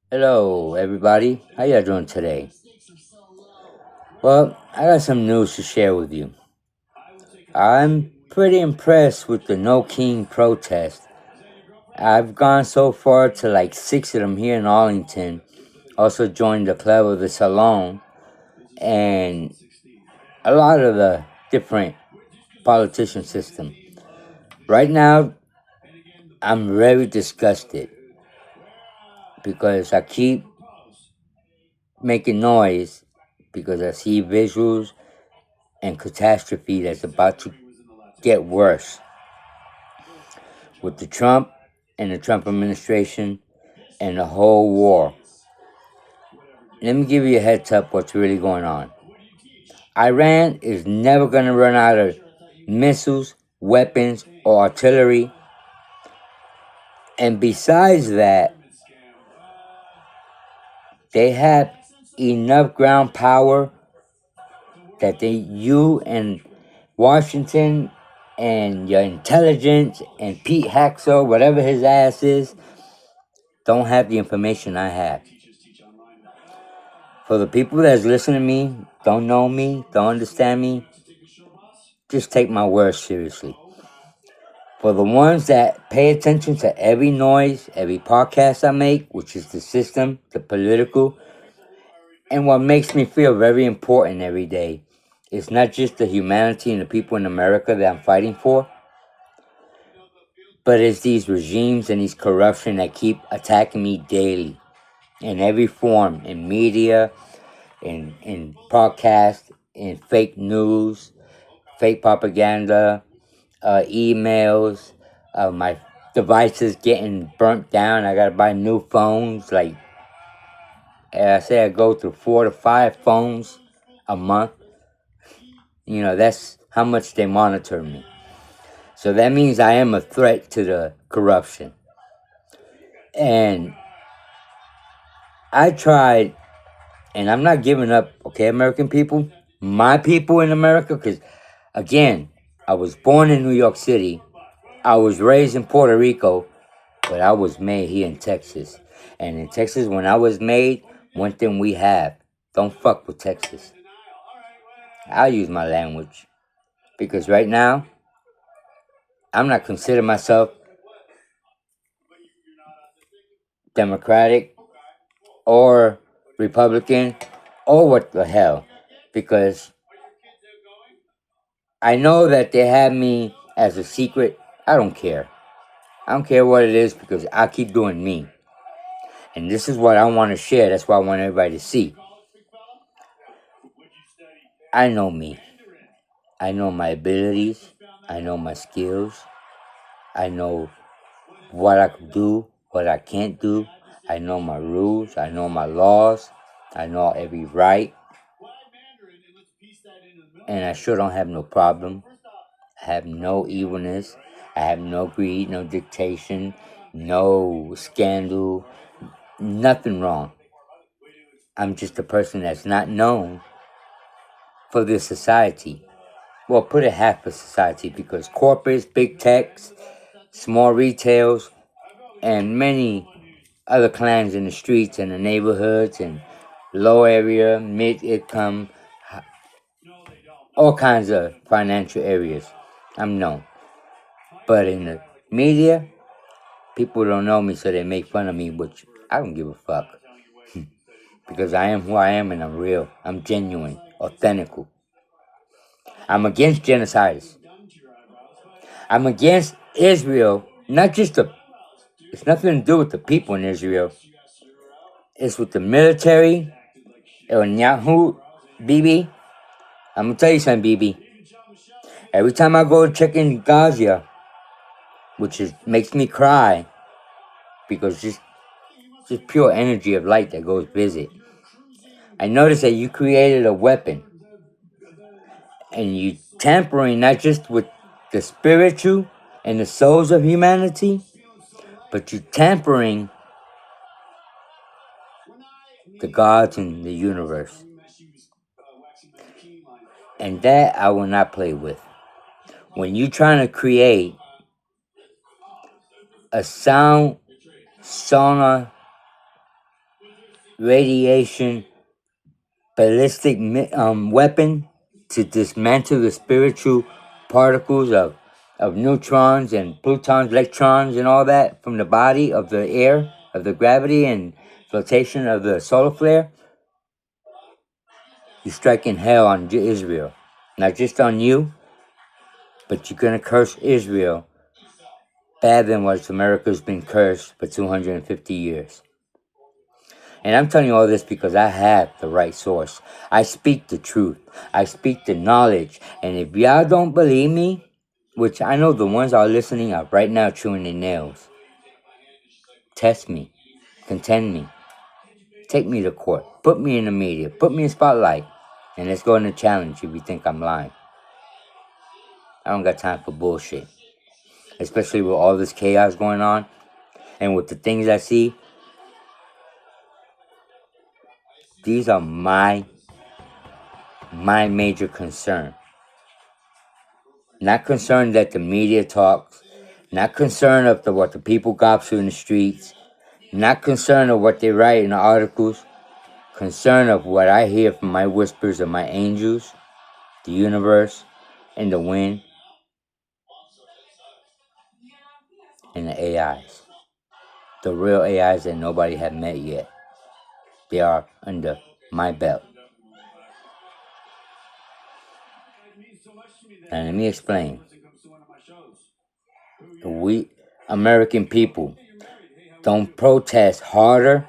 Hello, everybody. How y'all doing today? Well, I got some news to share with you. I'm pretty impressed with the No King protest. I've gone so far to like six of them here in Arlington. Also joined the Club of the Salon and a lot of the different politician system. Right now, I'm very disgusted because I keep making noise because I see visuals and catastrophe that's about to get worse with the Trump and the Trump administration and the whole war. Let me give you a heads up what's really going on. Iran is never going to run out of missiles, weapons, or artillery. And besides that, they have enough ground power that you and Washington and your intelligence and Pete Haxo, whatever his ass is, don't have the information I have. For the people that's listening to me, don't know me, don't understand me, just take my words seriously. For the ones that pay attention to every noise, every podcast I make, which is the system, the political, and what makes me feel very important every day, it's not just the humanity and the people in America that I'm fighting for, but it's these regimes and these corruption that keep attacking me daily in every form, in media, in podcasts, in fake news, fake propaganda, emails, my devices getting burnt down. I gotta buy new phones. Like I say, I go through 4 to 5 phones a month. That's how much they monitor me. So that means I am a threat to the corruption. And I tried, and I'm not giving up, okay, American people? My people in America, because again, I was born in New York City. I was raised in Puerto Rico, but I was made here in Texas. And in Texas, when I was made, one thing we have, don't fuck with Texas. I'll use my language. Because right now, I'm not considering myself Democratic or Republican or what the hell. Because I know that they have me as a secret. I don't care. I don't care what it is because I keep doing me. And this is what I want to share. That's what I want everybody to see. I know me. I know my abilities. I know my skills. I know what I can do, what I can't do. I know my rules. I know my laws. I know every right. And I sure don't have no problem. I have no evilness. I have no greed, no dictation, no scandal, nothing wrong. I'm just a person that's not known for this society. Well, put it half of society because corporates, big techs, small retails, and many other clans in the streets and the neighborhoods and low area, mid income, all kinds of financial areas. I'm known. But in the media, people don't know me, so they make fun of me, which I don't give a fuck. Because I am who I am and I'm real. I'm genuine, authentic. I'm against genocides. I'm against Israel, not just the. It's nothing to do with the people in Israel. It's with the military, Netanyahu, Bibi. I'm gonna tell you something, Bibi. Every time I go check in Gaza, makes me cry, because just pure energy of light that goes visit. I noticed that you created a weapon, and you tampering not just with the spiritual and the souls of humanity, but you tampering the gods in the universe. And that I will not play with. When you're trying to create a sonar radiation ballistic weapon to dismantle the spiritual particles of neutrons and protons, electrons, and all that from the body of the air, of the gravity and flotation of the solar flare, you're striking hell on Israel. Not just on you, but you're going to curse Israel bad than what America's been cursed for 250 years. And I'm telling you all this because I have the right source. I speak the truth. I speak the knowledge. And if y'all don't believe me, which I know the ones that are listening are right now chewing their nails, test me, contend me, take me to court, put me in the media, put me in spotlight, and let's go in a challenge if you think I'm lying. I don't got time for bullshit. Especially with all this chaos going on and with the things I see. These are my major concern. Not concerned that the media talks. Not concerned of what the people gossip in the streets. Not concerned of what they write in the articles. Concerned of what I hear from my whispers of my angels, the universe, and the wind, and the AIs. The real AIs that nobody have met yet. They are under my belt. And let me explain. We American people don't protest harder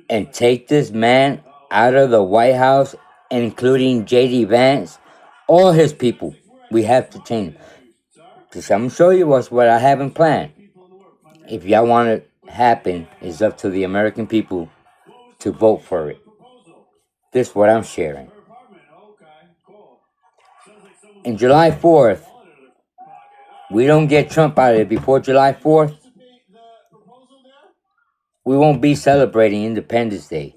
and take this man out of the White House, including J.D. Vance, all his people. We have to change. Because I'm going to show you what I have in plan. If y'all want it to happen, it's up to the American people to vote for it. This is what I'm sharing. In July 4th, we don't get Trump out of it before July 4th, we won't be celebrating Independence Day.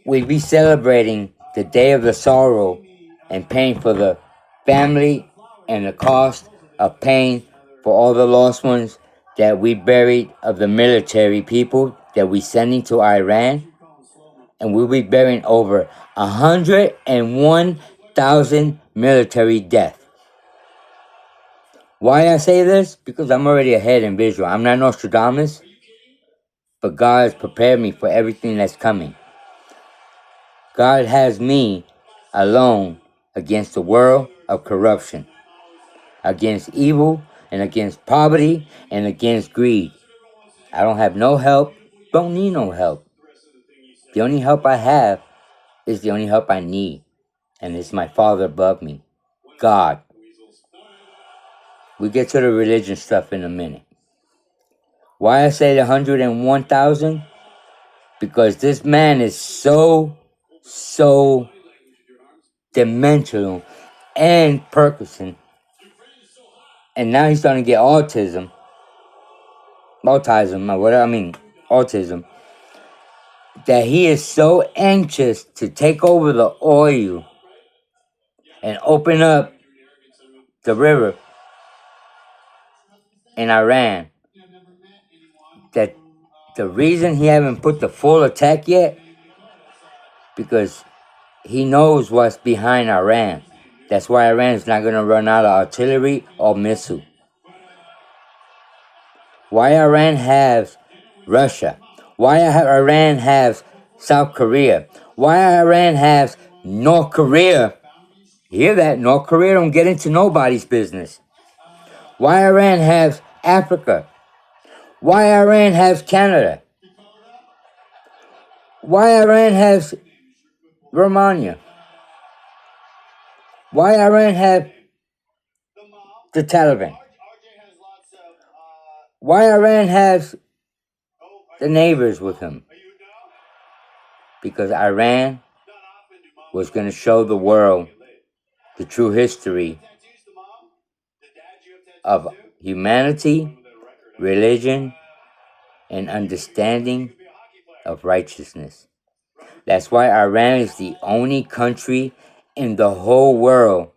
We'll be celebrating the day of the sorrow and paying for the family and the cost of paying for all the lost ones that we buried of the military people that we sending to Iran. And we'll be burying over 101,000 military deaths. Why I say this? Because I'm already ahead in visual. I'm not Nostradamus, but God has prepared me for everything that's coming. God has me alone against the world of corruption, against evil, and against poverty, and against greed. I don't have no help, don't need no help. The only help I have is the only help I need, and it's my Father above me, God. We get to the religion stuff in a minute. Why I say the 101,000? Because this man is so dimensional and Parkinson, and now he's starting to get autism, that he is so anxious to take over the oil and open up the river in Iran, that the reason he haven't put the full attack yet, because he knows what's behind Iran. That's why Iran is not going to run out of artillery or missile. Why Iran has Russia? Why Iran has South Korea? Why Iran has North Korea? Hear that? North Korea don't get into nobody's business. Why Iran has Africa? Why Iran has Canada? Why Iran has Romania? Why Iran have the Taliban? Why Iran has the neighbors with him? Because Iran was going to show the world the true history of humanity, religion, and understanding of righteousness. That's why Iran is the only country in the whole world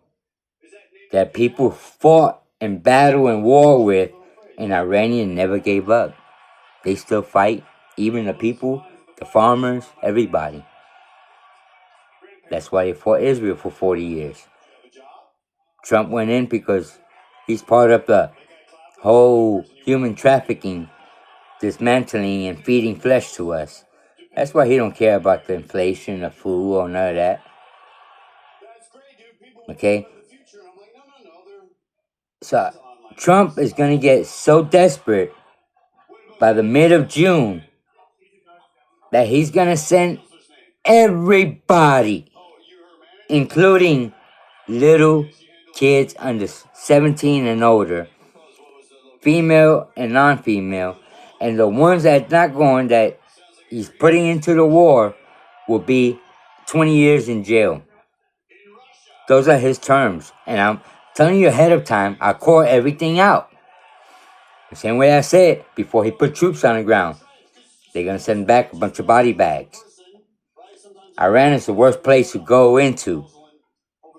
that people fought and battled and war with, and Iranian never gave up. They still fight, even the people, the farmers, everybody. That's why they fought Israel for 40 years. Trump went in because he's part of the whole human trafficking, dismantling and feeding flesh to us. That's why he don't care about the inflation of food or none of that. Okay? So Trump is going to get so desperate by the mid of June that he's going to send everybody, including little kids under 17 and older, female and non-female, and the ones that's not going, that he's putting into the war, will be 20 years in jail. Those are his terms, and I'm telling you ahead of time, I call everything out. The same way I said before he put troops on the ground. They're going to send back a bunch of body bags. Iran is the worst place to go into.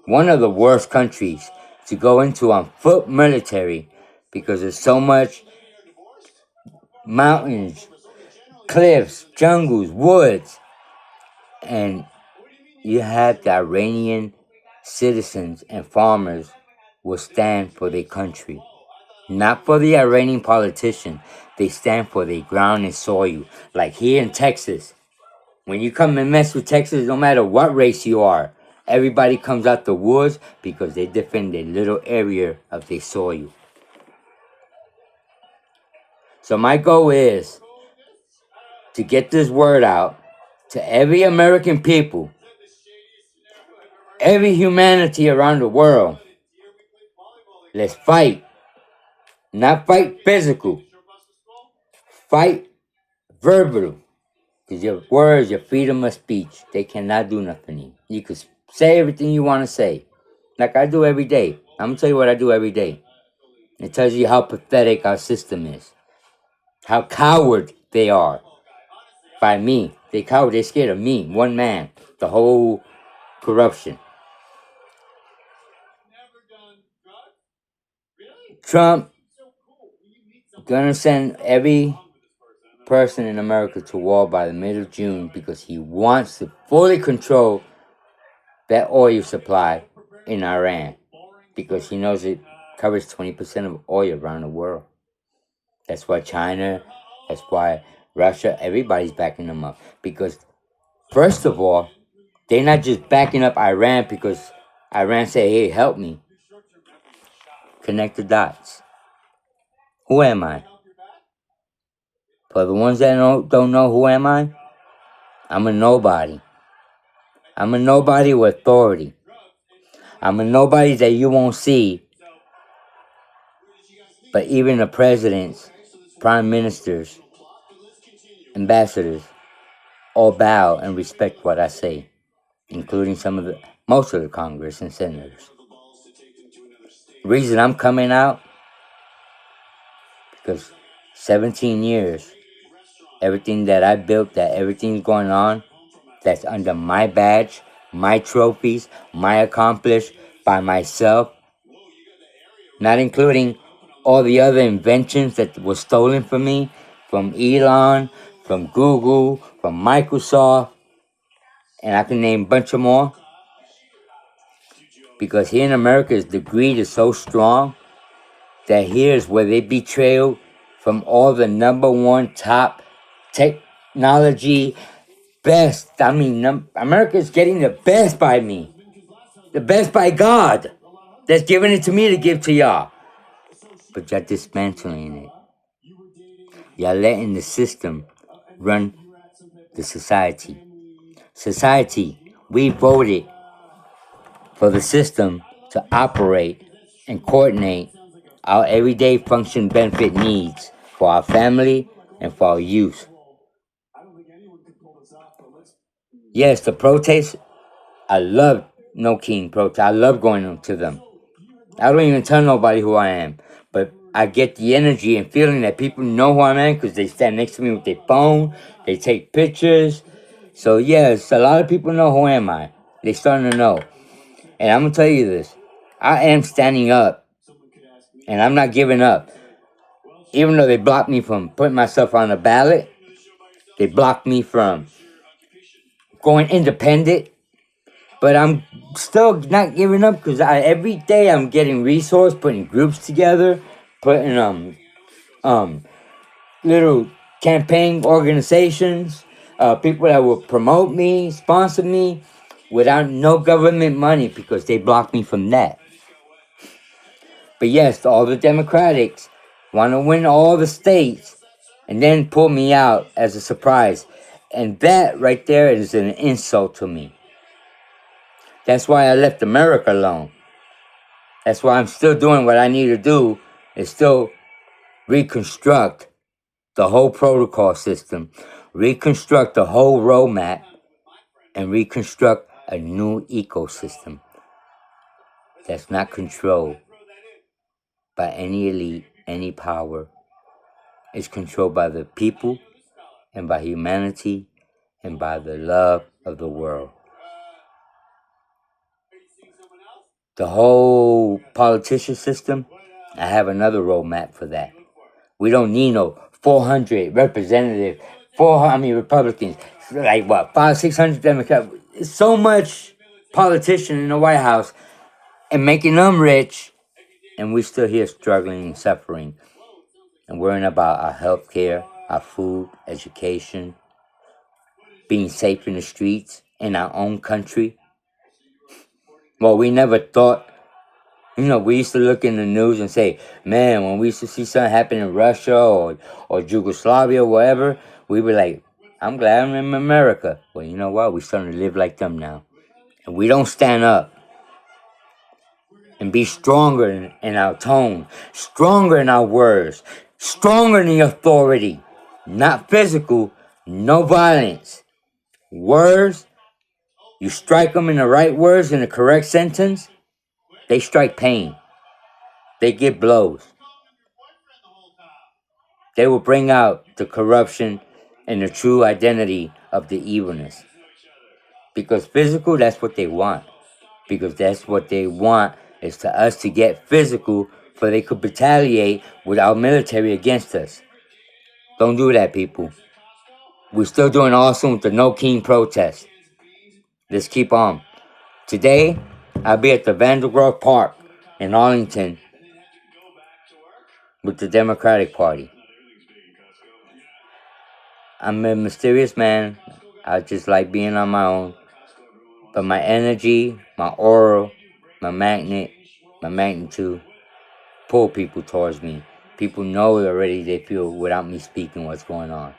One of the worst countries to go into on foot military, because there's so much mountains, cliffs, jungles, woods, and you have the Iranian citizens and farmers will stand for their country. Not for the Iranian politician. They stand for their ground and soil. Like here in Texas. When you come and mess with Texas, no matter what race you are, everybody comes out the woods because they defend their little area of their soil. So my goal is to get this word out to every American people, every humanity around the world. Let's fight. Not fight physical. Fight verbal. Because your words, your freedom of speech, they cannot do nothing. You can say everything you want to say. Like I do every day. I'm going to tell you what I do every day. It tells you how pathetic our system is. How coward they are. By me. They coward. They're scared of me. One man. The whole corruption. Trump gonna send every person in America to war by the middle of June because he wants to fully control that oil supply in Iran, because he knows it covers 20% of oil around the world. That's why China, that's why Russia, everybody's backing them up. Because, first of all, they're not just backing up Iran because Iran say, hey, help me. Connect the dots. Who am I? For the ones that don't know who am I, I'm a nobody. I'm a nobody with authority. I'm a nobody that you won't see. But even the presidents, prime ministers, ambassadors, all bow and respect what I say, including most of the Congress and senators. Reason I'm coming out, because 17 years, everything that I built, that everything's going on, that's under my badge, my trophies, my accomplished by myself, not including all the other inventions that were stolen from me, from Elon, from Google, from Microsoft, and I can name a bunch of more. Because here in America, the greed is so strong that here's where they betray from all the number one top technology best. I mean, America's getting the best by me. The best by God. That's giving it to me to give to y'all. But y'all dismantling it. Y'all letting the system run the society. Society, we voted for the system to operate and coordinate our everyday function benefit needs for our family and for our youth. Yes, the protests, I love No King protests. I love going to them. I don't even tell nobody who I am. But I get the energy and feeling that people know who I am because they stand next to me with their phone. They take pictures. So yes, a lot of people know who am I. They're starting to know. And I'm going to tell you this. I am standing up. And I'm not giving up. Even though they blocked me from putting myself on the ballot, They blocked me from going independent. But I'm still not giving up because every day I'm getting resource, putting groups together, putting little campaign organizations, people that will promote me, sponsor me, without no government money because they blocked me from that. But yes, all the Democrats want to win all the states and then pull me out as a surprise. And that right there is an insult to me. That's why I left America alone. That's why I'm still doing what I need to do, is still reconstruct the whole protocol system, reconstruct the whole roadmap, and reconstruct a new ecosystem that's not controlled by any elite, any power. It's controlled by the people and by humanity and by the love of the world. The whole politician system, I have another roadmap for that. We don't need no 400 representatives, 400 Republicans, like what, 600 Democrats. So much politician in the White House and making them rich, and we still here struggling and suffering and worrying about our health care, our food, education, being safe in the streets in our own country. Well, we never thought. We used to look in the news and say, man, when we used to see something happen in Russia or Yugoslavia or wherever, we were like, I'm glad I'm in America. Well, you know what? We're starting to live like them now. And we don't stand up and be stronger in our tone, stronger in our words, stronger in the authority. Not physical, no violence. Words, you strike them in the right words in the correct sentence, they strike pain. They give blows. They will bring out the corruption and the true identity of the evilness. Because physical, that's what they want. Because that's what they want, is to us to get physical so they could retaliate with our military against us. Don't do that, people. We're still doing awesome with the No King protest. Let's keep on. Today, I'll be at the Vandergrove Park in Arlington with the Democratic Party. I'm a mysterious man. I just like being on my own. But my energy, my aura, my magnet, my magnitude pull people towards me. People know already, they feel without me speaking what's going on.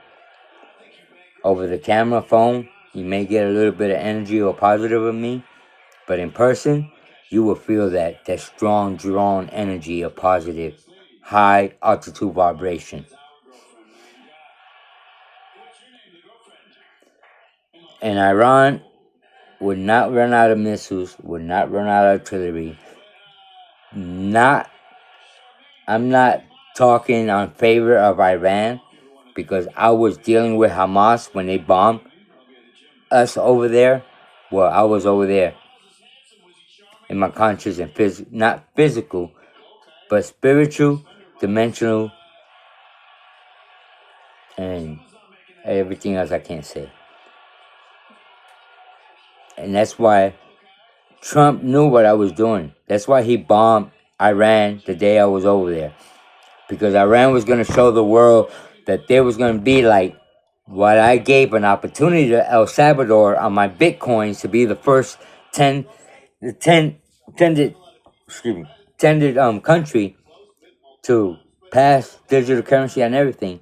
Over the camera phone, you may get a little bit of energy or positive of me. But in person, you will feel that strong, drawn energy of positive, high altitude vibration. And Iran would not run out of missiles, would not run out of artillery. I'm not talking on favor of Iran because I was dealing with Hamas when they bombed us over there. Well, I was over there in my conscious and not physical, but spiritual, dimensional, and everything else I can't say. And that's why Trump knew what I was doing. That's why he bombed Iran the day I was over there. Because Iran was going to show the world that there was going to be like what I gave an opportunity to El Salvador on my Bitcoins to be the first 10 tended country to pass digital currency and everything.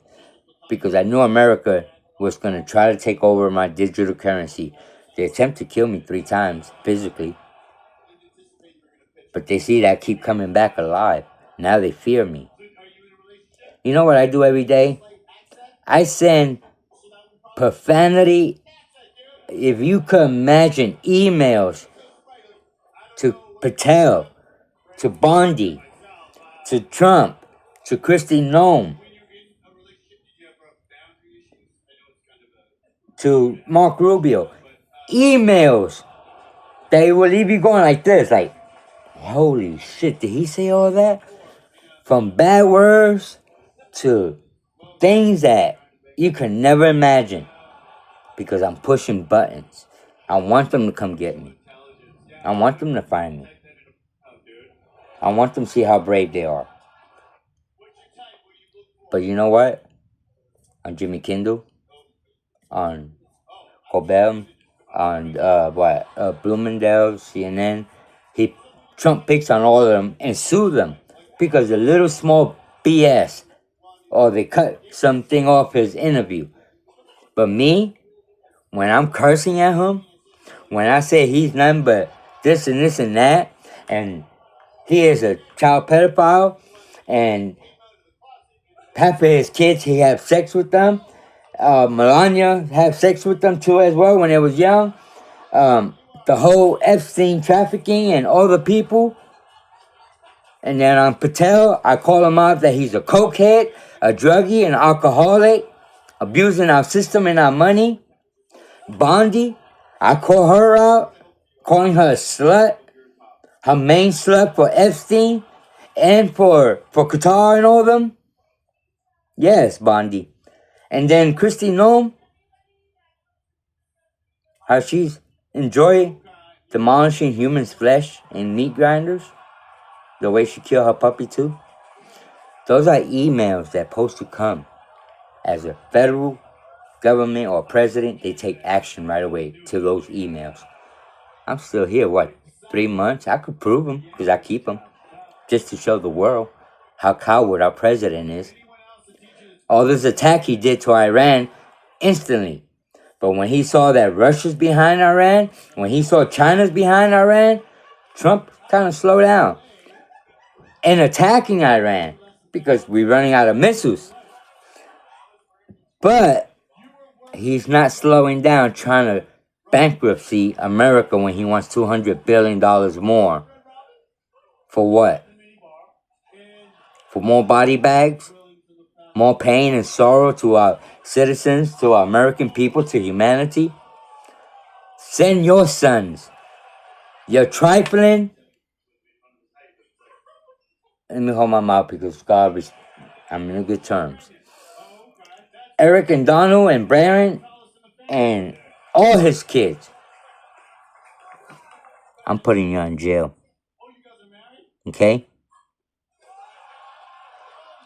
Because I knew America was going to try to take over my digital currency. They attempt to kill me 3 times physically. But they see that I keep coming back alive. Now they fear me. You know what I do every day? I send profanity. If you could imagine emails to Patel, to Bondi, to Trump, to Kristi Noem, to Mark Rubio, emails, they will leave you going like this, like, holy shit, did he say all that? From bad words to things that You can never imagine, because I'm pushing buttons. I want them to come get me. I want them to find me. I want them to see how brave they are. But you know what? On Jimmy Kimmel, on Colbert, on Bloomingdale, CNN, Trump picks on all of them and sue them because a little small BS, or they cut something off his interview. But me, when I'm cursing at him, when I say he's nothing but this and this and that, and he is a child pedophile, and half of his kids, he had sex with them. Melania had sex with them too as well when they was young. The whole Epstein trafficking and all the people. And then on Patel, I call him out that he's a cokehead, a druggie, an alcoholic, abusing our system and our money. Bondi, I call her out, calling her a slut, her main slut for Epstein and for Qatar and all of them. Yes, Bondi. And then Christy Nome, how she's enjoying demolishing humans' flesh in meat grinders, the way she killed her puppy too. Those are emails that supposed to come as a federal government or president. They take action right away to those emails. I'm still here, 3 months? I could prove them because I keep them just to show the world how coward our president is. All this attack he did to Iran instantly. But when he saw that Russia's behind Iran, when he saw China's behind Iran, Trump kind of slowed down in attacking Iran because we're running out of missiles. But he's not slowing down trying to bankruptcy America when he wants $200 billion more. For what? For more body bags? More pain and sorrow to our citizens, to our American people, to humanity? Send your sons. You're trifling. Let me hold my mouth because I'm in good terms. Eric and Donald and Barron and all his kids. I'm putting you in jail. Okay?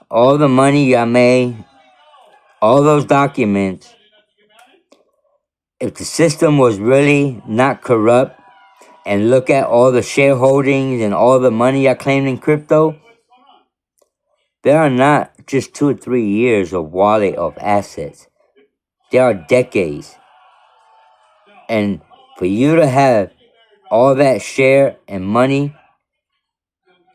All the money you made, all those documents, if the system was really not corrupt, and look at all the shareholdings and all the money I claimed in crypto, there are not just 2 or 3 years of wallet of assets. There are decades. And for you to have all that share and money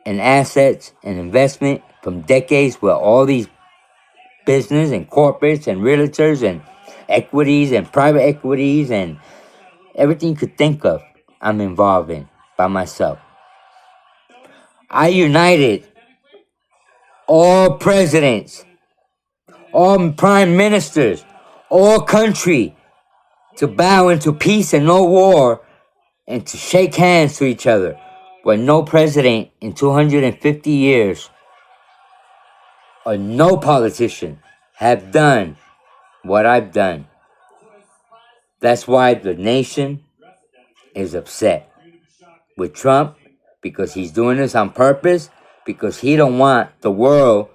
and assets and investment from decades where all these business and corporates and realtors and equities and private equities and everything you could think of, I'm involved in by myself. I united all presidents, all prime ministers, all country to bow into peace and no war and to shake hands to each other. When no president in 250 years or no politician have done what I've done. That's why the nation is upset with Trump, because he's doing this on purpose, because he don't want the world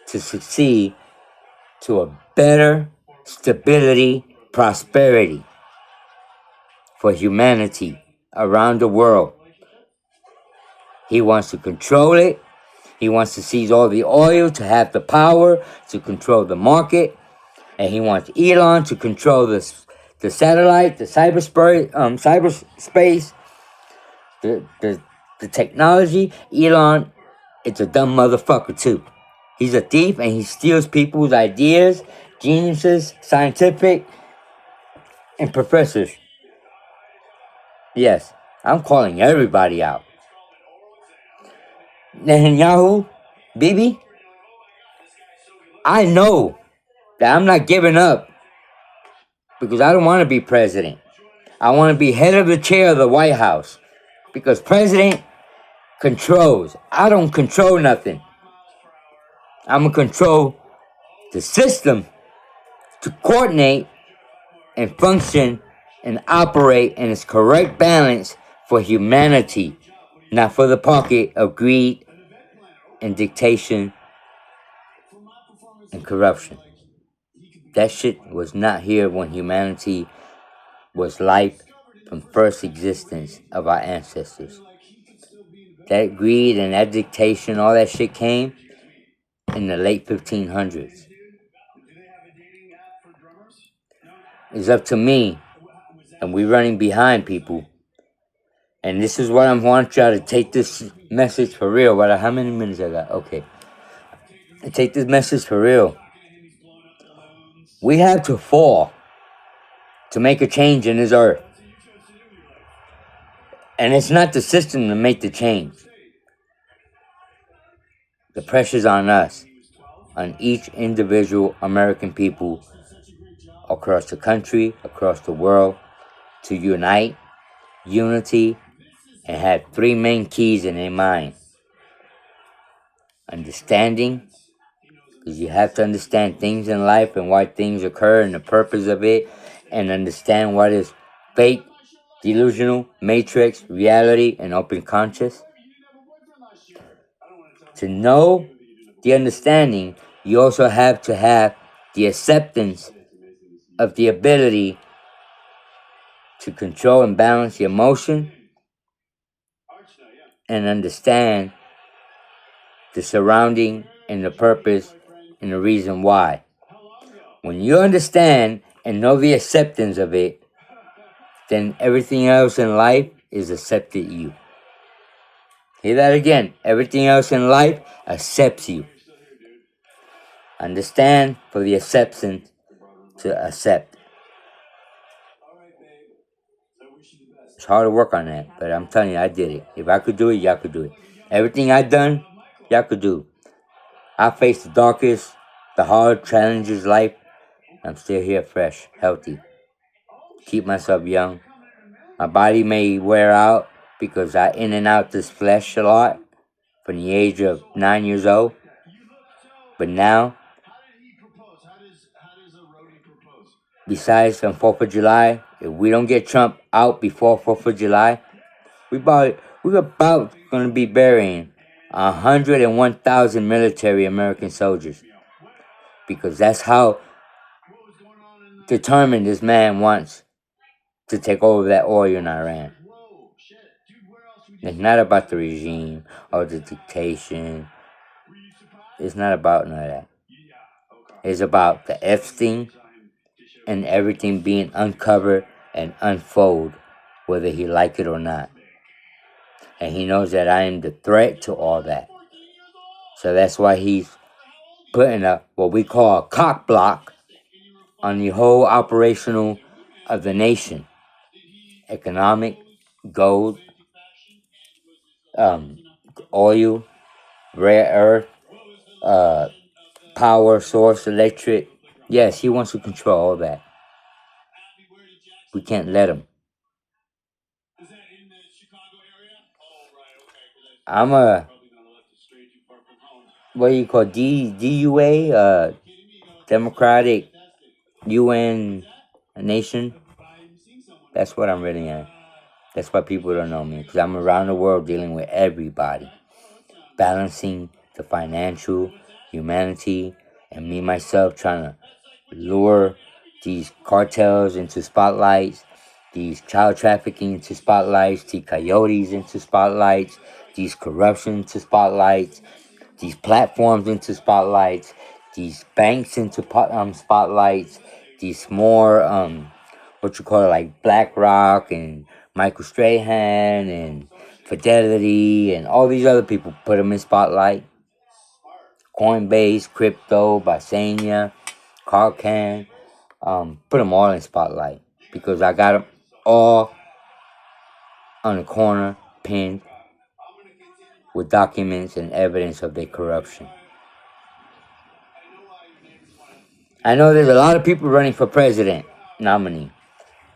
to succeed to a better stability, prosperity for humanity around the world. He wants to control it. He wants to seize all the oil to have the power to control the market. And he wants Elon to control the satellite, the cyberspace, the technology. Elon, it's a dumb motherfucker too. He's a thief and he steals people's ideas, geniuses, scientific, and professors. Yes, I'm calling everybody out. Netanyahu, Bibi, I know that I'm not giving up because I don't want to be president. I want to be head of the chair of the White House because president controls. I don't control nothing. I'm going to control the system to coordinate and function and operate in its correct balance for humanity, not for the pocket of greed and dictation and corruption. That shit was not here when humanity was life from first existence of our ancestors. That greed and that dictation, all that shit came in the late 1500s. It's up to me, and we're running behind people. And this is what I want y'all to take this message for real. What? How many minutes I got? Okay. Take this message for real. We have to fall to make a change in this earth. And it's not the system to make the change. The pressure's on us, on each individual American people across the country, across the world, to unite, unity, and have three main keys in their mind. Understanding, because you have to understand things in life and why things occur and the purpose of it, and understand what is fake, delusional, matrix, reality, and open conscious. To know the understanding, you also have to have the acceptance of the ability to control and balance the emotion and understand the surrounding and the purpose and the reason why. When you understand and know the acceptance of it, then everything else in life is accepted you. Hear that again. Everything else in life accepts you. Understand for the acceptance to accept. It's hard to work on that, but I'm telling you, I did it. If I could do it, y'all could do it. Everything I done, y'all could do. I faced the darkest, the hard challenges life. I'm still here fresh, healthy. Keep myself young. My body may wear out because I in and out this flesh a lot from the age of 9 years old. But now, besides on 4th of July, if we don't get Trump out before 4th of July, we're about going to be burying 101,000 military American soldiers. Because that's how determined this man wants to take over that oil in Iran. It's not about the regime or the dictation. It's not about none of that. It's about the Epstein and everything being uncovered and unfold, whether he like it or not. And he knows that I am the threat to all that. So that's why he's putting up what we call a cock block on the whole operational of the nation. Economic, gold, oil, rare earth, power source, electric. Yes, he wants to control all that. We can't let him. I'm a, what do you call, DUA, Democratic UN nation. That's what I'm really at. That's why people don't know me, because I'm around the world dealing with everybody, balancing the financial, humanity, and me myself trying to lure these cartels into spotlights, these child trafficking into spotlights, these coyotes into spotlights, these corruption into spotlights, these platforms into spotlights, these banks into spotlights, these more what you call it, like BlackRock and Michael Strahan and Fidelity and all these other people, put them in spotlight. Coinbase, crypto, Basania, Carcan, put them all in spotlight because I got them all on the corner, pinned with documents and evidence of their corruption. I know there's a lot of people running for president nominee.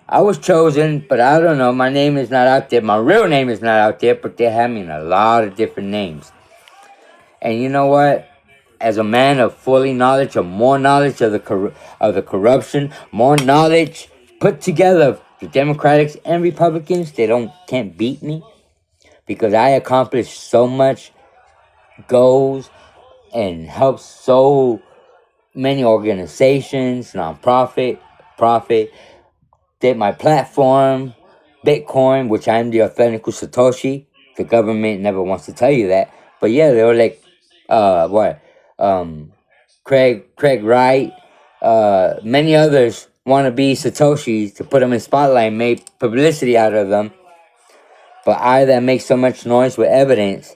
I was chosen, but I don't know. My name is not out there. My real name is not out there, but they have me in a lot of different names. And you know what? as a man of fully knowledge, of more knowledge of the corruption, more knowledge put together, the Democrats and Republicans, they can't beat me because I accomplished so much goals and helped so many organizations, nonprofit, profit, did my platform, Bitcoin, which I'm the authentic Satoshi. The government never wants to tell you that. But yeah, they were like, what? Craig Wright, many others want to be Satoshis to put them in spotlight and make publicity out of them. But I that make so much noise with evidence,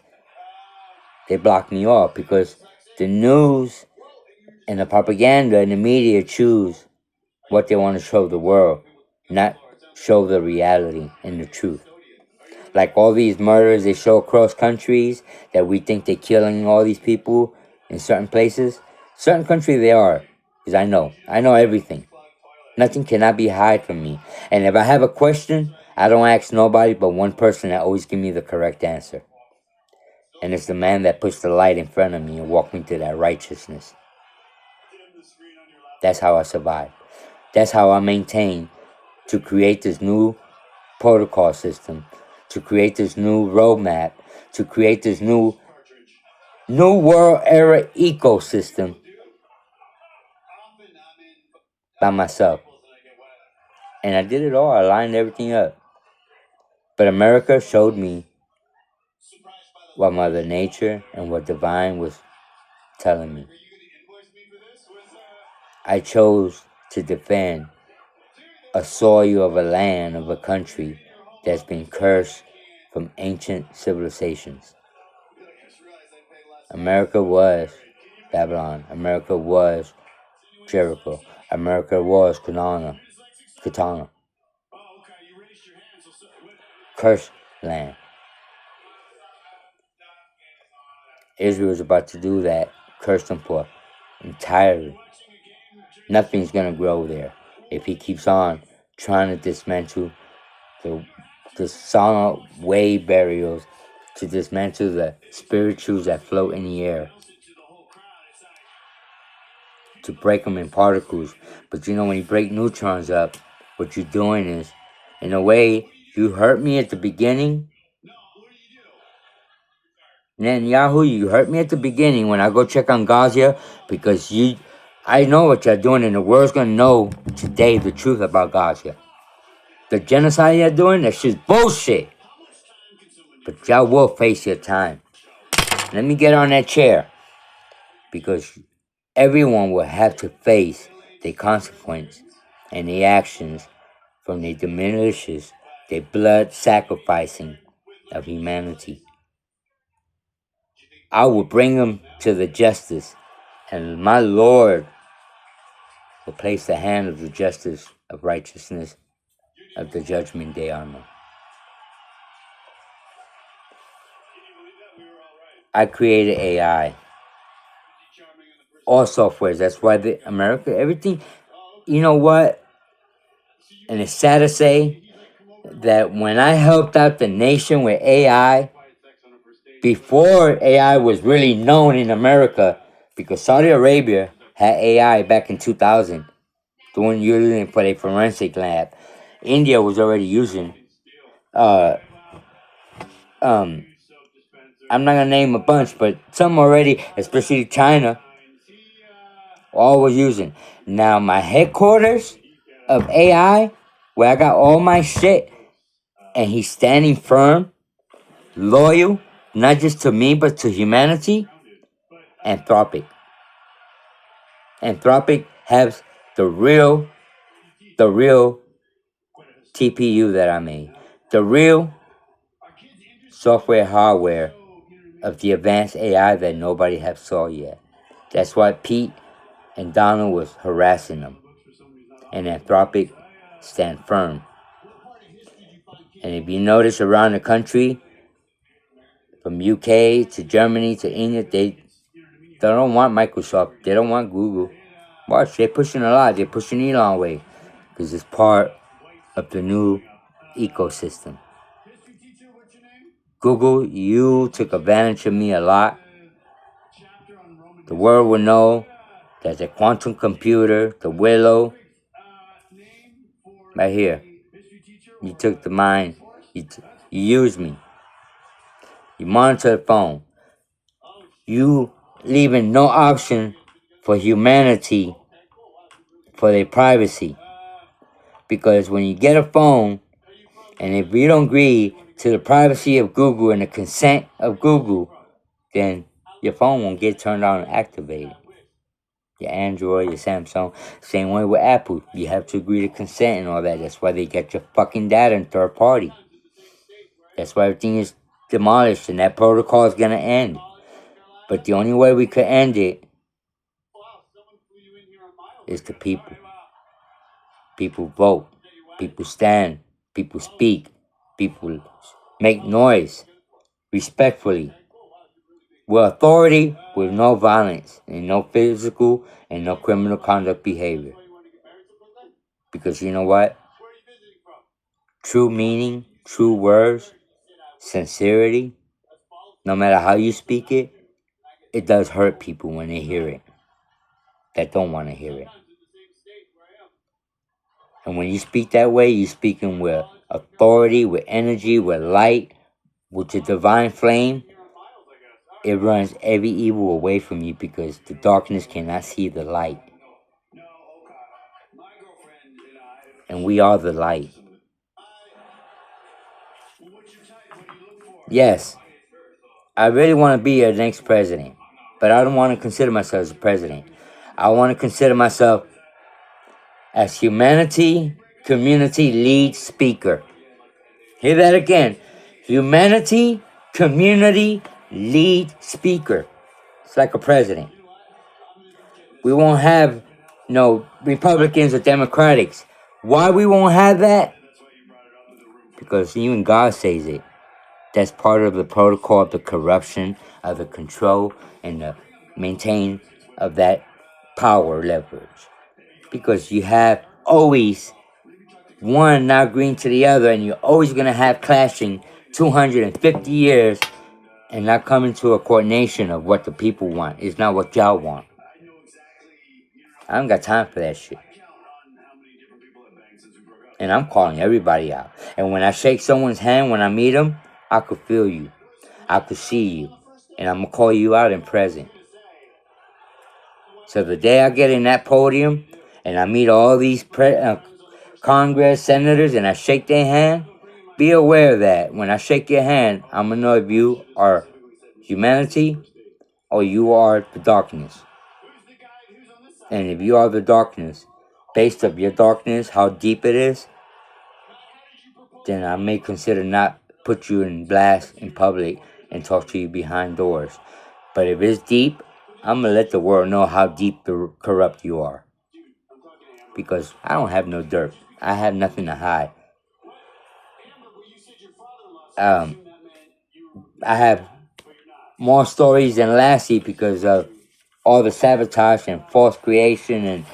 they block me off because the news and the propaganda and the media choose what they want to show the world, not show the reality and the truth. Like all these murders they show across countries that we think they're killing all these people in certain places. Certain countries they are, because I know everything. Nothing cannot be hid from me. And if I have a question, I don't ask nobody but one person that always give me the correct answer. And it's the man that puts the light in front of me and walk me to that righteousness. That's how I survive. That's how I maintain to create this new protocol system, to create this new roadmap, to create this new world era ecosystem by myself. And I did it all. I lined everything up. But America showed me what Mother Nature and what Divine was telling me. I chose to defend a soil of a land of a country that's been cursed from ancient civilizations. America was Babylon. America was Jericho. America was Katana. Cursed land. Israel is about to do that. Curse them for entirely. Nothing's gonna grow there if he keeps on trying to dismantle the solid wave burials, to dismantle the spirituals that float in the air, to break them in particles. But you know, when you break neutrons up, what you're doing is, in a way, you hurt me at the beginning. Netanyahu, you hurt me at the beginning when I go check on Gaza because I know what you're doing and the world's gonna know today the truth about Gaza. The genocide you're doing, that's just bullshit. But y'all will face your time. Let me get on that chair because everyone will have to face the consequence and the actions from the diminishes, the blood sacrificing of humanity. I will bring them to the justice, and my Lord will place the hand of the justice of righteousness of the judgment day on them. I created AI. All softwares. That's why America, everything, you know what? And it's sad to say that when I helped out the nation with AI, before AI was really known in America, because Saudi Arabia had AI back in 2000, doing using it for a forensic lab. India was already using. Uh, um, I'm not gonna name a bunch, but some already, especially China, all was using. Now my headquarters of AI, where I got all my shit, and he's standing firm, loyal, not just to me but to humanity. Anthropic. Anthropic has the real TPU that I made, the real software hardware of the advanced AI that nobody have saw yet. That's why Pete and Donald was harassing them, and Anthropic stand firm. And if you notice around the country, from UK to Germany to India, they don't want Microsoft. They don't want Google. Watch, they're pushing a lot. They're pushing Elon way because it's part of the new ecosystem. Google, you took advantage of me a lot. The world will know that the quantum computer, the Willow, right here, you took the mind, you used me, you monitor the phone, you leaving no option for humanity for their privacy. Because when you get a phone, and if you don't agree to the privacy of Google and the consent of Google, then your phone won't get turned on and activated. Your Android, your Samsung, same way with Apple. You have to agree to consent and all that. That's why they get your fucking data in third party. That's why everything is demolished and that protocol is gonna end. But the only way we could end it is the people. People vote. People stand. People speak. People make noise respectfully. With authority, with no violence, and no physical and no criminal conduct behavior. Because you know what? True meaning, true words, sincerity, no matter how you speak it, it does hurt people when they hear it. That don't want to hear it. And when you speak that way, you're speaking with authority, with energy, with light, with the divine flame. It runs every evil away from you because the darkness cannot see the light. And we are the light. Yes, I really want to be your next president, but I don't want to consider myself as a president. I want to consider myself as humanity community lead speaker. Hear that again. Humanity community lead speaker. It's like a president. We won't have no Republicans or Democrats. Why we won't have that? Because even God says it. That's part of the protocol of the corruption, of the control, and the maintain of that power leverage. Because you have always one not agreeing to the other, and you're always going to have clashing 250 years and not coming to a coordination of what the people want. It's not what y'all want. I don't got time for that shit. And I'm calling everybody out. And when I shake someone's hand, when I meet them, I could feel you. I could see you. And I'm going to call you out in present. So the day I get in that podium and I meet all these Congress senators and I shake their hand, be aware that when I shake your hand, I'm going to know if you are humanity or you are the darkness. And if you are the darkness, based on your darkness, how deep it is, then I may consider not put you in blast in public and talk to you behind doors. But if it's deep, I'm going to let the world know how deep corrupt you are. Because I don't have no dirt. I have nothing to hide. I have more stories than Lassie because of all the sabotage and false creation and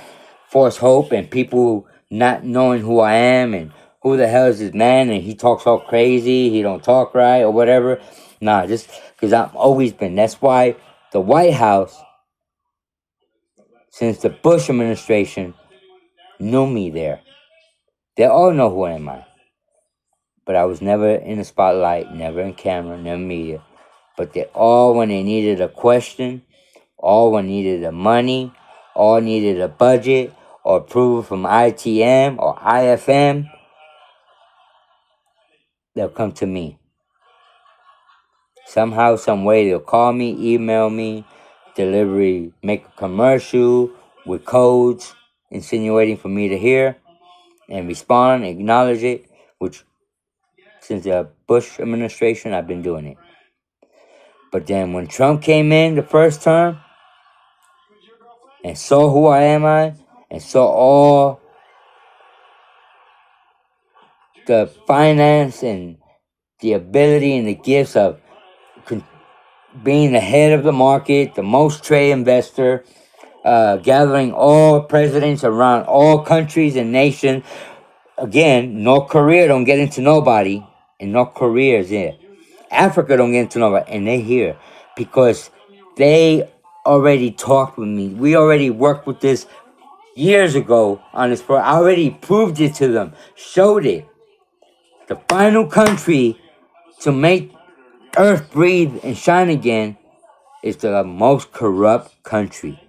false hope and people not knowing who I am and who the hell is this man and he talks all crazy, he don't talk right or whatever. Nah, just because I've always been. That's why the White House, since the Bush administration, knew me there. They all know who am I. But I was never in the spotlight, never in camera, never media. But they all, when they needed a question, all when needed a money, all needed a budget or approval from ITM or IFM, they'll come to me. Somehow, some way, they'll call me, email me, delivery, make a commercial with codes insinuating for me to hear and respond, acknowledge it, which since the Bush administration, I've been doing it. But then when Trump came in the first term and saw who I am, and saw all the finance and the ability and the gifts of being the head of the market, the most trade investor, gathering all presidents around all countries and nations. Again, North Korea don't get into nobody, and North Korea is here. Africa don't get into nobody, and they here because they already talked with me. We already worked with this years ago on this pro. I already proved it to them, showed it. The final country to make Earth breathe and shine again is the most corrupt country.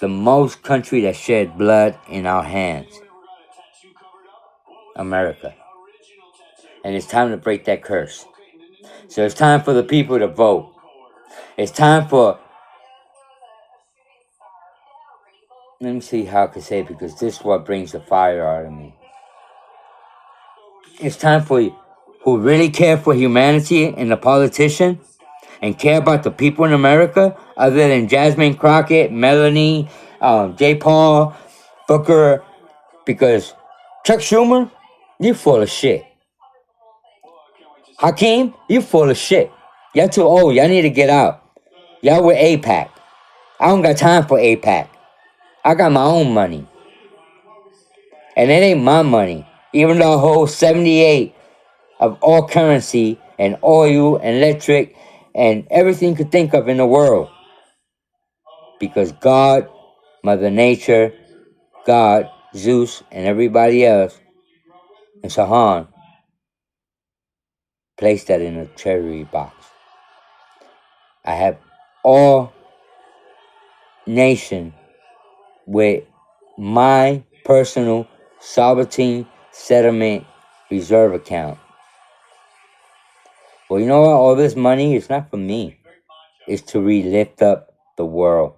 The most country that shed blood in our hands. America. And it's time to break that curse. So it's time for the people to vote. It's time for... Let me see how I can say it, because this is what brings the fire out of me. It's time for you who really care for humanity and the politician and care about the people in America, other than Jasmine Crockett, Melanie, J. Paul, Booker, because Chuck Schumer, you full of shit. Hakeem, you full of shit. Y'all too old. Y'all need to get out. Y'all with APAC. I don't got time for APAC. I got my own money. And it ain't my money. Even though I hold 78 of all currency and oil and electric and everything you could think of in the world. Because God, Mother Nature, God, Zeus, and everybody else, and Sahan, placed that in a cherry box. I have all nation with my personal sovereign settlement reserve account. Well, you know what? All this money is not for me. It's to relift up the world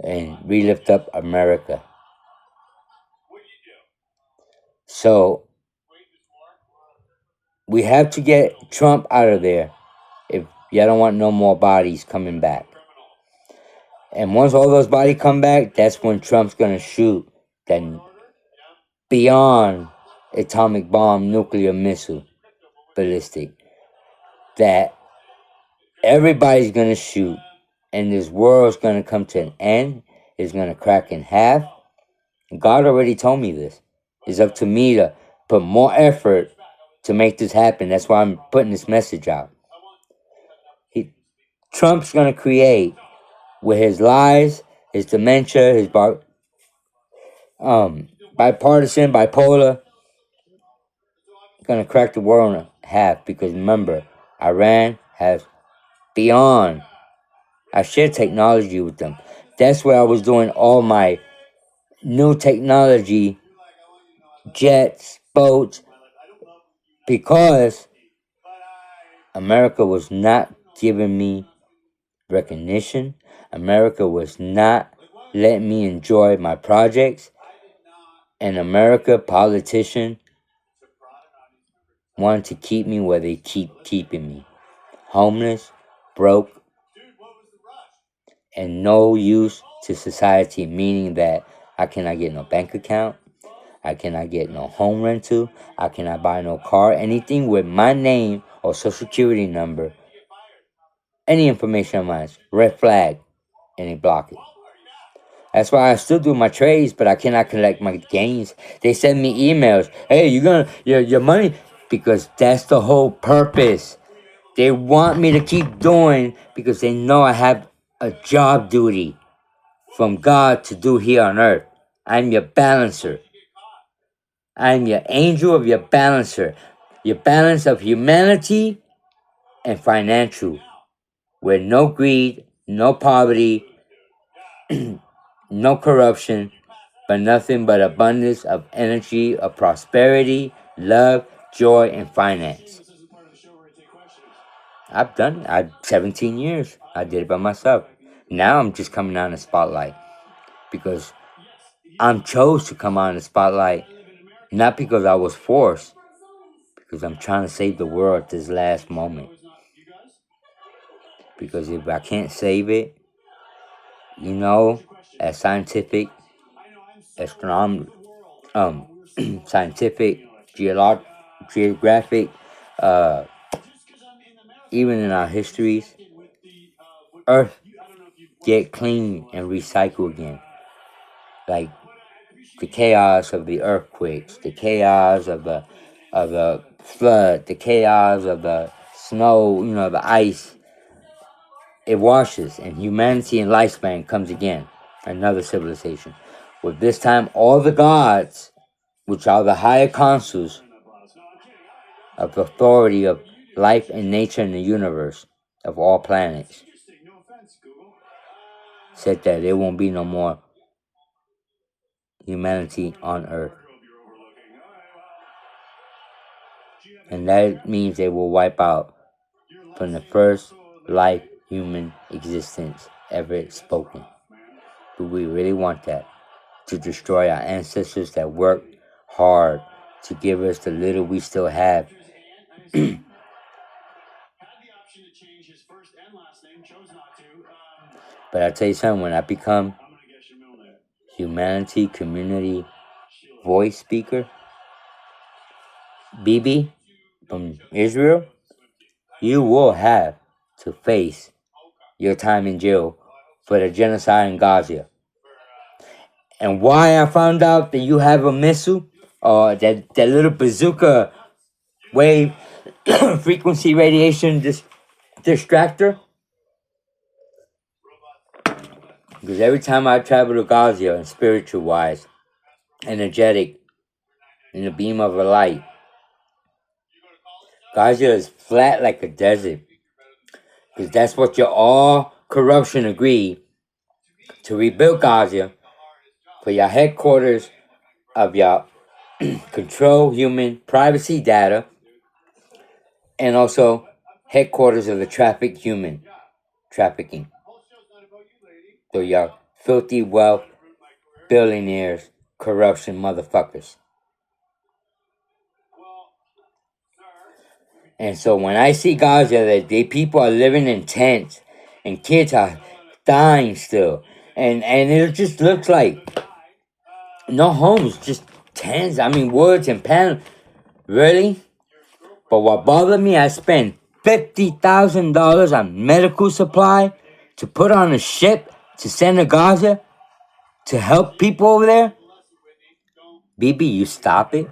and relift up America. So we have to get Trump out of there if y'all don't want no more bodies coming back. And once all those bodies come back, that's when Trump's gonna shoot that beyond atomic bomb, nuclear missile, ballistic, that everybody's gonna shoot, and this world's gonna come to an end. It's gonna crack in half. God already told me this. It's up to me to put more effort to make this happen. That's why I'm putting this message out. Trump's gonna create with his lies, his dementia, his bipartisan, bipolar, gonna crack the world in half. Because remember, Iran has beyond. I share technology with them. That's where I was doing all my new technology, jets, boats, because America was not giving me recognition. America was not letting me enjoy my projects. And America politician wanted to keep me where they keep keeping me. Homeless, broke, and no use to society, meaning that I cannot get no bank account, I cannot get no home rental, I cannot buy no car, anything with my name or social security number, any information of mine, red flag, and they block it. That's why I still do my trades, but I cannot collect my gains. They send me emails, hey, you're gonna, your money, because that's the whole purpose. They want me to keep doing because they know I have a job duty from God to do here on earth. I'm your balancer. I'm your angel of your balancer. Your balance of humanity and financial. With no greed, no poverty, no corruption, but nothing but abundance of energy, of prosperity, love, joy, and finance. I've done it. 17 years. I did it by myself. Now I'm just coming out in the spotlight because I'm chose to come out in the spotlight, not because I was forced, because I'm trying to save the world at this last moment. Because if I can't save it, you know, as scientific, astronomical, scientific, geographic, uh, even in our histories, Earth get clean and recycle again. Like the chaos of the earthquakes, the chaos of the flood, the chaos of the snow, the ice. it washes, and humanity and lifespan comes again. Another civilization. With this time, all the gods, which are the higher councils of authority of life and nature in the universe of all planets, said that there won't be no more humanity on Earth. And that means they will wipe out from the first life human existence ever spoken. Do we really want that? To destroy our ancestors that worked hard to give us the little we still have? But I tell you something, when I become humanity community voice speaker, Bibi from Israel, you will have to face your time in jail for the genocide in Gaza. And why I found out that you have a missile, or that little bazooka wave frequency radiation distractor? Because every time I travel to Gaza, and spiritual wise, energetic, in the beam of a light, Gaza is flat like a desert. Because that's what your all corruption agree to rebuild Gaza for your headquarters of your control human privacy data, and also headquarters of the human trafficking. So your filthy wealth, billionaires, corruption motherfuckers. And so when I see Gaza, that people are living in tents and kids are dying still, and it just looks like no homes, just tents. I mean, woods and panels. Really? But what bothered me, I spent $50,000 on medical supply to put on a ship to send to Gaza to help people over there. Bibi, you stop it,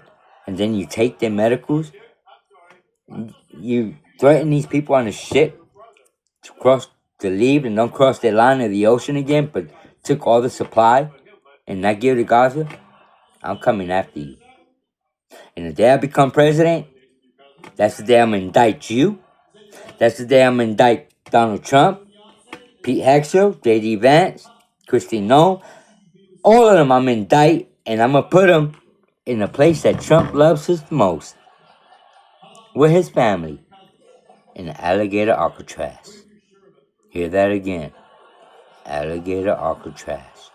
and then you take their medicals. You threaten these people on a ship to leave and don't cross their line of the ocean again, but took all the supply and not give it to Gaza. I'm coming after you. And the day I become president, that's the day I'm gonna indict you. That's the day I'm gonna indict Donald Trump, Pete Hexel, J.D. Vance, Christine Noll. All of them I'm gonna indict, and I'm gonna put them in the place that Trump loves us most, with his family, in the alligator Alcatraz. Hear that again. Alligator Alcatraz.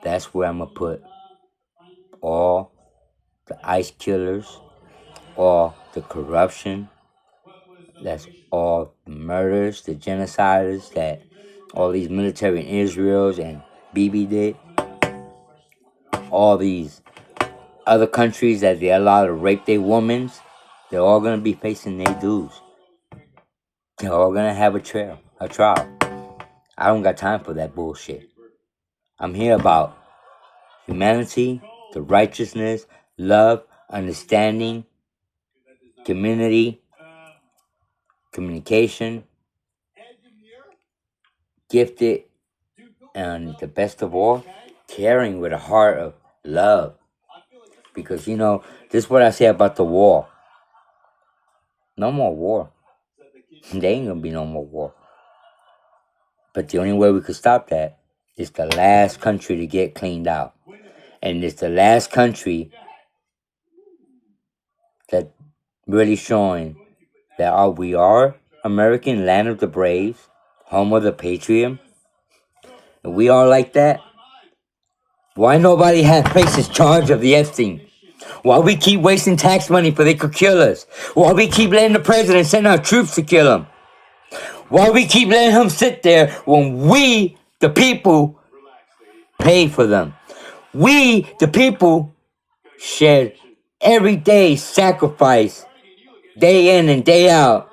That's where I'm gonna put all the ICE killers, all the corruption, that's all the murders, the genociders that all these military in Israel and Bibi did. All these other countries that they allow to rape their women, they're all gonna be facing their dues. They're all gonna have a trial. I don't got time for that bullshit. I'm here about humanity, the righteousness, love, understanding, community, communication, gifted, and the best of all, caring with a heart of love. Because, this is what I say about the war. No more war. There ain't gonna be no more war. But the only way we could stop that is the last country to get cleaned out. And it's the last country that really showing that we are American, land of the brave, home of the patriot. And we are like that. Why nobody has faces charge of the Epstein? Why we keep wasting tax money for they could kill us? Why we keep letting the president send our troops to kill him? Why we keep letting him sit there when we, the people, pay for them? We, the people, shed everyday sacrifice, day in and day out,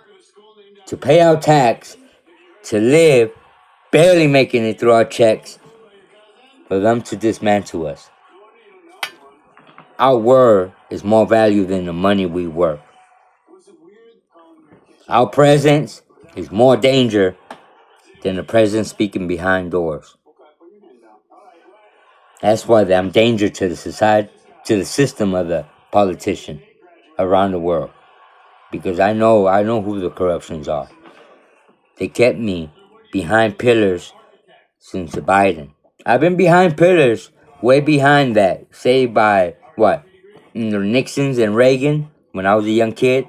to pay our tax, to live, barely making it through our checks, for them to dismantle us. Our word is more value than the money we work. Our presence is more danger than the president speaking behind doors. That's why I'm danger to the society, to the system of the politician around the world. Because I know who the corruptions are. They kept me behind pillars since Biden. I've been behind pillars, way behind that, saved by what? Nixon's and Reagan when I was a young kid,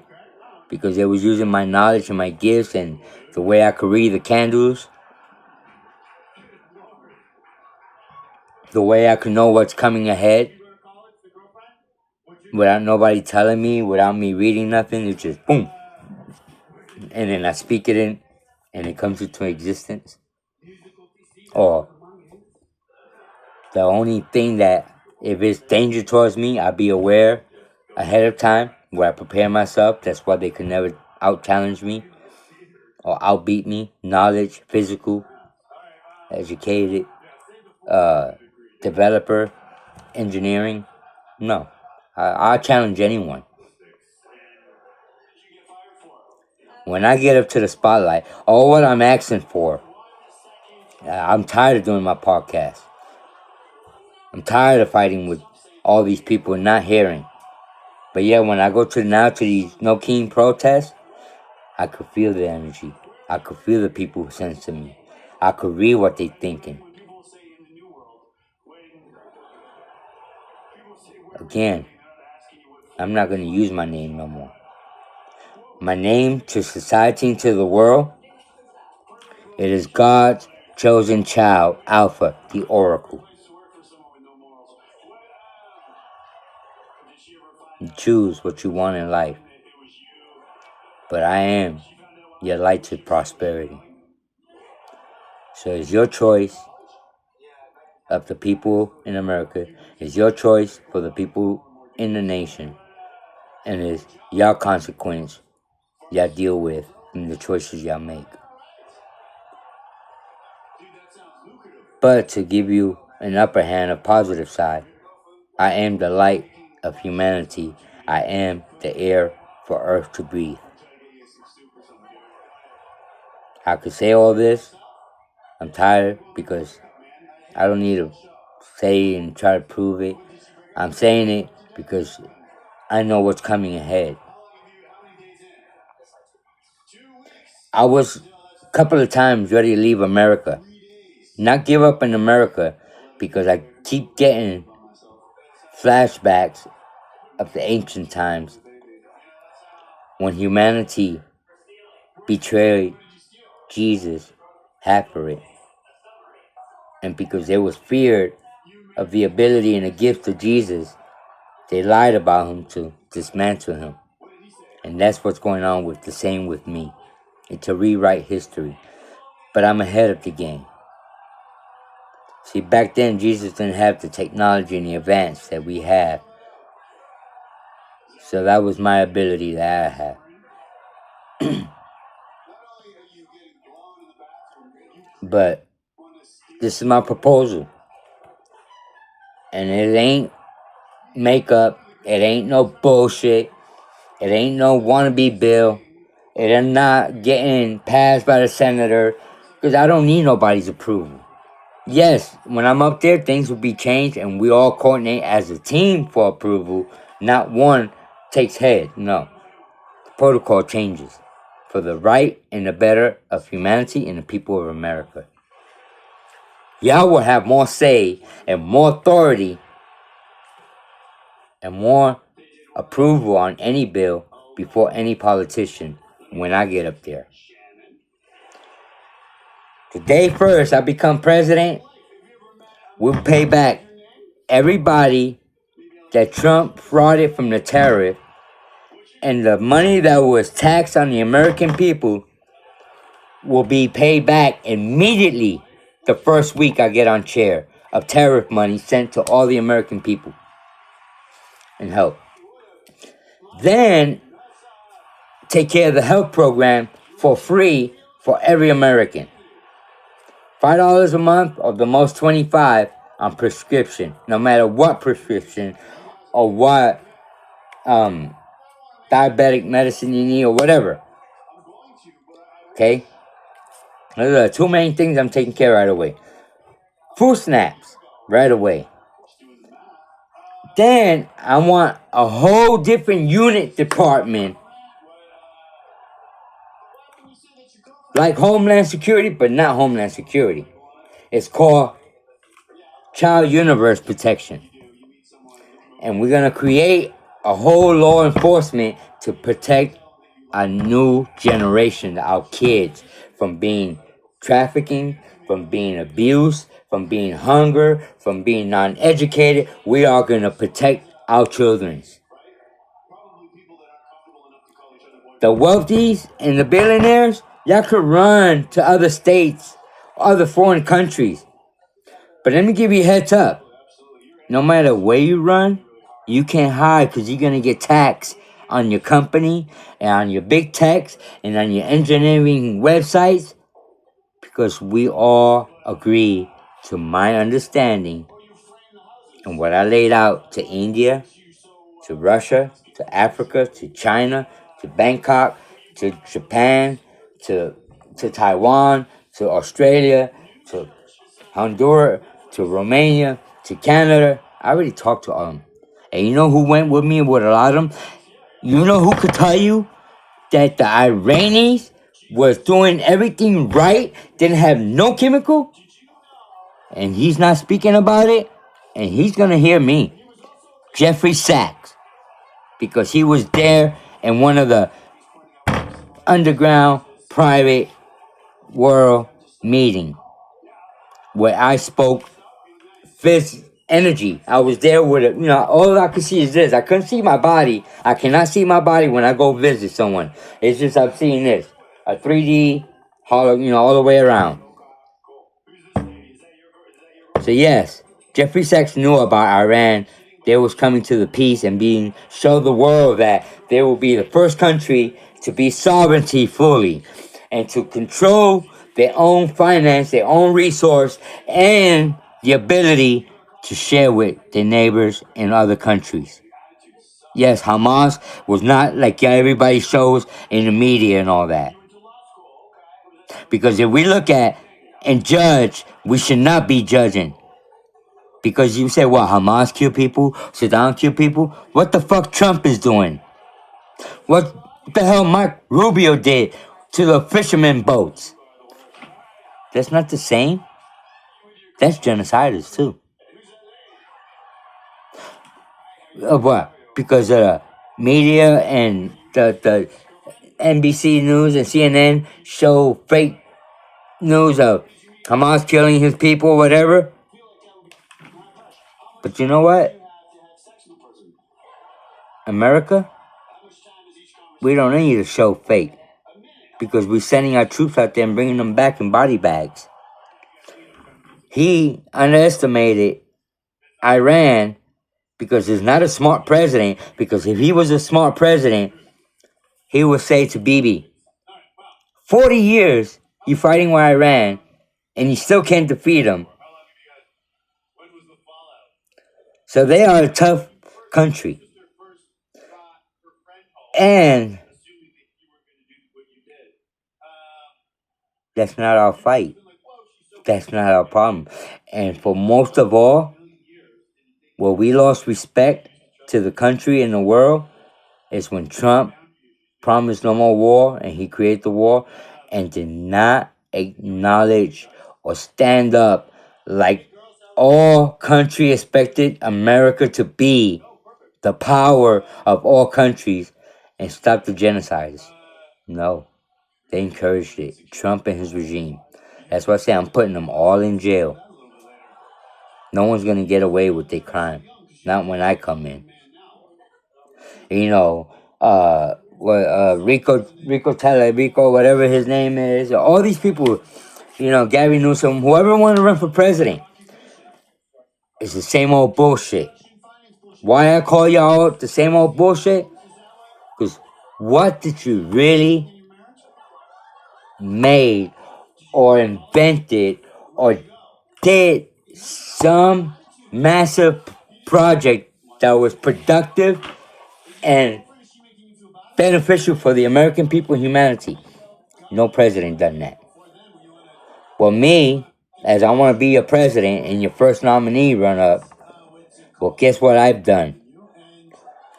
because they was using my knowledge and my gifts and the way I could read the candles, the way I could know what's coming ahead without nobody telling me, without me reading nothing. It's just boom, and then I speak it in, and it comes into existence. Or the only thing that, if it's danger towards me, I'll be aware ahead of time where I prepare myself. That's why they could never out challenge me or outbeat me. Knowledge, physical, educated, developer, engineering. No, I'll challenge anyone. When I get up to the spotlight, all what I'm asking for, I'm tired of doing my podcast. I'm tired of fighting with all these people and not hearing. But yeah, when I go to these no keen protests, I could feel the energy. I could feel the people sensing me. I could read what they thinking. Again, I'm not going to use my name no more. My name to society and to the world, it is God's chosen child, Alpha, the Oracle. You choose what you want in life. But I am your light to prosperity. So it's your choice of the people in America. It's your choice for the people in the nation. And it's your consequence y'all deal with and the choices y'all make. But to give you an upper hand, a positive side, I am the light of humanity. I am the air for earth to breathe. I could say all this. I'm tired because I don't need to say and try to prove it. I'm saying it because I know what's coming ahead. I was a couple of times ready to leave America. Not give up in America because I keep getting flashbacks of the ancient times when humanity betrayed Jesus half for it. And because they was feared of the ability and the gift of Jesus, they lied about him to dismantle him. And that's what's going on with the same with me. And to rewrite history. But I'm ahead of the game. See, back then Jesus didn't have the technology and the advance that we have. So that was my ability that I had. But this is my proposal. And it ain't makeup. It ain't no bullshit. It ain't no wannabe bill. It is not getting passed by the senator. Because I don't need nobody's approval. Yes, when I'm up there, things will be changed. And we all coordinate as a team for approval. Not one takes head. No. The protocol changes. For the right and the better of humanity and the people of America. Y'all will have more say and more authority and more approval on any bill before any politician when I get up there. The day first I become president, we'll pay back everybody that Trump frauded from the tariff, and the money that was taxed on the American people will be paid back immediately the first week I get on chair, of tariff money sent to all the American people and help. Then take care of the health program for free for every American. $5 a month or the most $25 on prescription, no matter what prescription or what diabetic medicine you need or whatever. Okay? Those are the two main things I'm taking care of right away. Food snaps right away. Then I want a whole different unit department, like Homeland Security, but not Homeland Security. It's called Child Universe Protection. And we're going to create a whole law enforcement to protect a new generation, our kids, from being trafficking, from being abused, from being hunger, from being non-educated. We are going to protect our children. The wealthies and the billionaires, y'all could run to other states, other foreign countries. But let me give you a heads up. No matter where you run, you can't hide because you're going to get taxed on your company and on your big techs and on your engineering websites, because we all agree, to my understanding, and what I laid out, to India, to Russia, to Africa, to China, to Bangkok, to Japan, to Taiwan, to Australia, to Honduras, to Romania, to Canada. I already talked to all of them. And you know who went with me with a lot of them? You know who could tell you that the Iranians was doing everything right, didn't have no chemical? And he's not speaking about it, and he's going to hear me. Jeffrey Sachs. Because he was there in one of the underground private world meeting where I spoke energy. I was there with it. All I could see is this. I couldn't see my body. I cannot see my body when I go visit someone. It's just I'm seeing this. A 3D hollow, all the way around. So yes, Jeffrey Sachs knew about Iran. They was coming to the peace and show the world that they will be the first country to be sovereignty fully and to control their own finance, their own resource, and the ability to share with their neighbors in other countries. Yes, Hamas was not like everybody shows in the media and all that. Because if we look at and judge, we should not be judging. Because you say, what, Hamas kill people? Saddam kill people? What the fuck Trump is doing? What the hell Mark Rubio did to the fishermen boats? That's not the same. That's genociders too. What? Because the media and the NBC News and CNN show fake news of Hamas killing his people, whatever. But you know what? America, we don't need to show fake, because we're sending our troops out there and bringing them back in body bags. He underestimated Iran because he's not a smart president, because if he was a smart president, he would say to Bibi, 40 years you fighting with Iran and you still can't defeat them. So they are a tough country. And that's not our fight. That's not our problem. And for most of all, where we lost respect to the country and the world is when Trump promised no more war and he created the war and did not acknowledge or stand up like all country expected America to be, the power of all countries, and stop the genocides. No, they encouraged it. Trump and his regime. That's why I say I'm putting them all in jail. No one's going to get away with their crime. Not when I come in. Rico Telerico, whatever his name is. All these people, Gary Newsom, whoever want to run for president. It's the same old bullshit. Why I call y'all the same old bullshit? Because what did you really made or invented or did some massive project that was productive and beneficial for the American people and humanity? No president done that. Well, me, as I want to be your president and your first nominee run up, well, guess what I've done?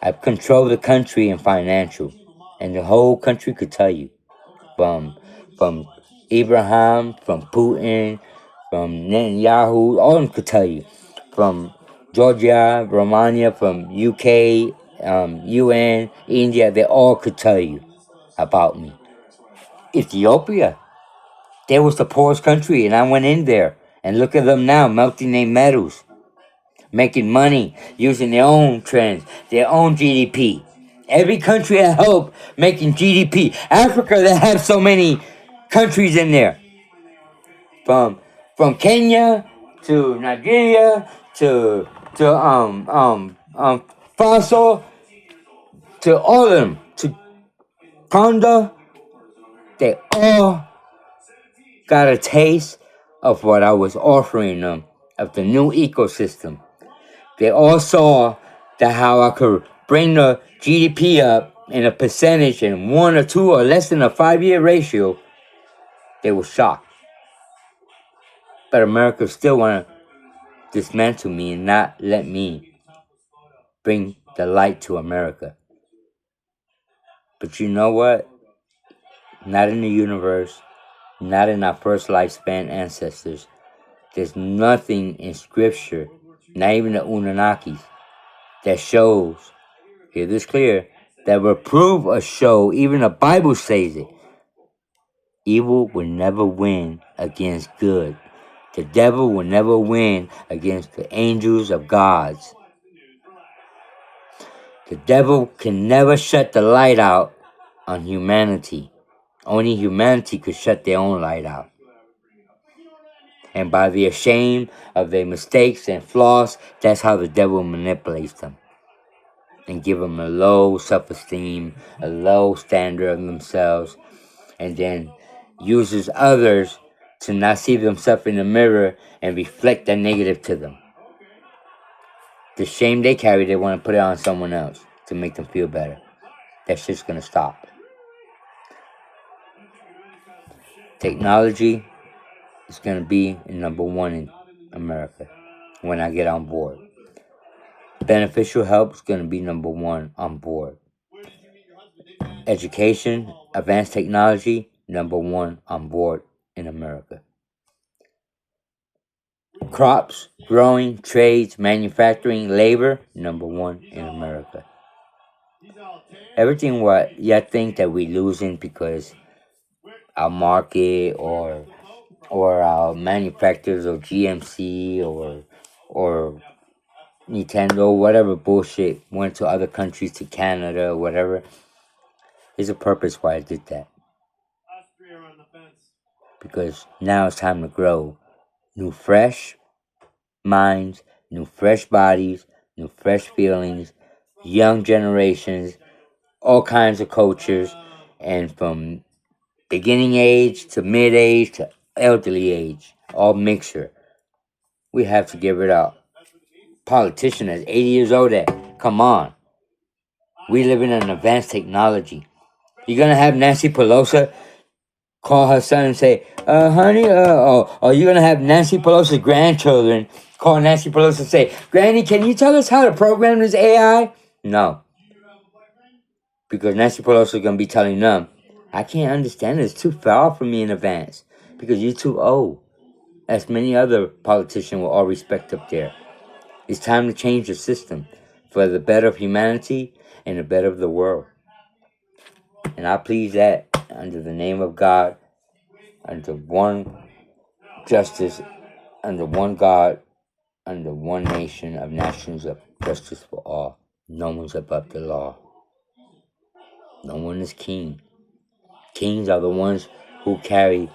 I've controlled the country in financial, and the whole country could tell you. From from Abraham, from Putin, from Netanyahu, all of them could tell you. From Georgia, Romania, from UK, UN, India, they all could tell you about me. Ethiopia, they was the poorest country, and I went in there. And look at them now, melting their metals, making money, using their own trends, their own GDP. Every country that help making GDP. Africa, they have so many countries in there. From Kenya to Nigeria to Faso to all of them to Congo, they all got a taste of what I was offering them, of the new ecosystem. They all saw that how I could bring the GDP up in a percentage in 1 or 2 or less than a 5-year ratio. They were shocked. But America still want to dismantle me and not let me bring the light to America. But you know what? Not in the universe, not in our first lifespan ancestors. There's nothing in scripture, not even the Unannakis, that shows, hear this clear, that will prove or show, even the Bible says it. Evil will never win against good. The devil will never win against the angels of gods. The devil can never shut the light out on humanity. Only humanity could shut their own light out. And by the ashamed of their mistakes and flaws, that's how the devil manipulates them. And give them a low self-esteem, a low standard of themselves, and then uses others to not see themselves in the mirror and reflect that negative to them. The shame they carry, they want to put it on someone else to make them feel better. That shit's gonna stop. Technology is gonna be number one in America when I get on board. Beneficial help is gonna be number one on board. Education, advanced technology, number one on board in America. Crops, growing, trades, manufacturing, labor, number one in America. Everything what you think that we losing because our market or our manufacturers or GMC or Nintendo, whatever bullshit went to other countries, to Canada or whatever. There's a purpose why I did that. Because now it's time to grow new fresh minds, new fresh bodies, new fresh feelings, young generations, all kinds of cultures, and from beginning age to mid age to elderly age, all mixture. We have to give it up. Politician that's 80 years old at, come on. We live in an advanced technology. You're gonna have Nancy Pelosi call her son and say, honey, or you're gonna have Nancy Pelosi's grandchildren call Nancy Pelosi and say, Granny, can you tell us how to program this AI? No. Because Nancy Pelosi is gonna be telling them, I can't understand it. It's too far from me in advance. Because you're too old. As many other politicians with all respect up there. It's time to change the system for the better of humanity and the better of the world. And I please that under the name of God, under one justice, under one God, under one nation of nations of justice for all. No one's above the law. No one is king. Kings are the ones who carry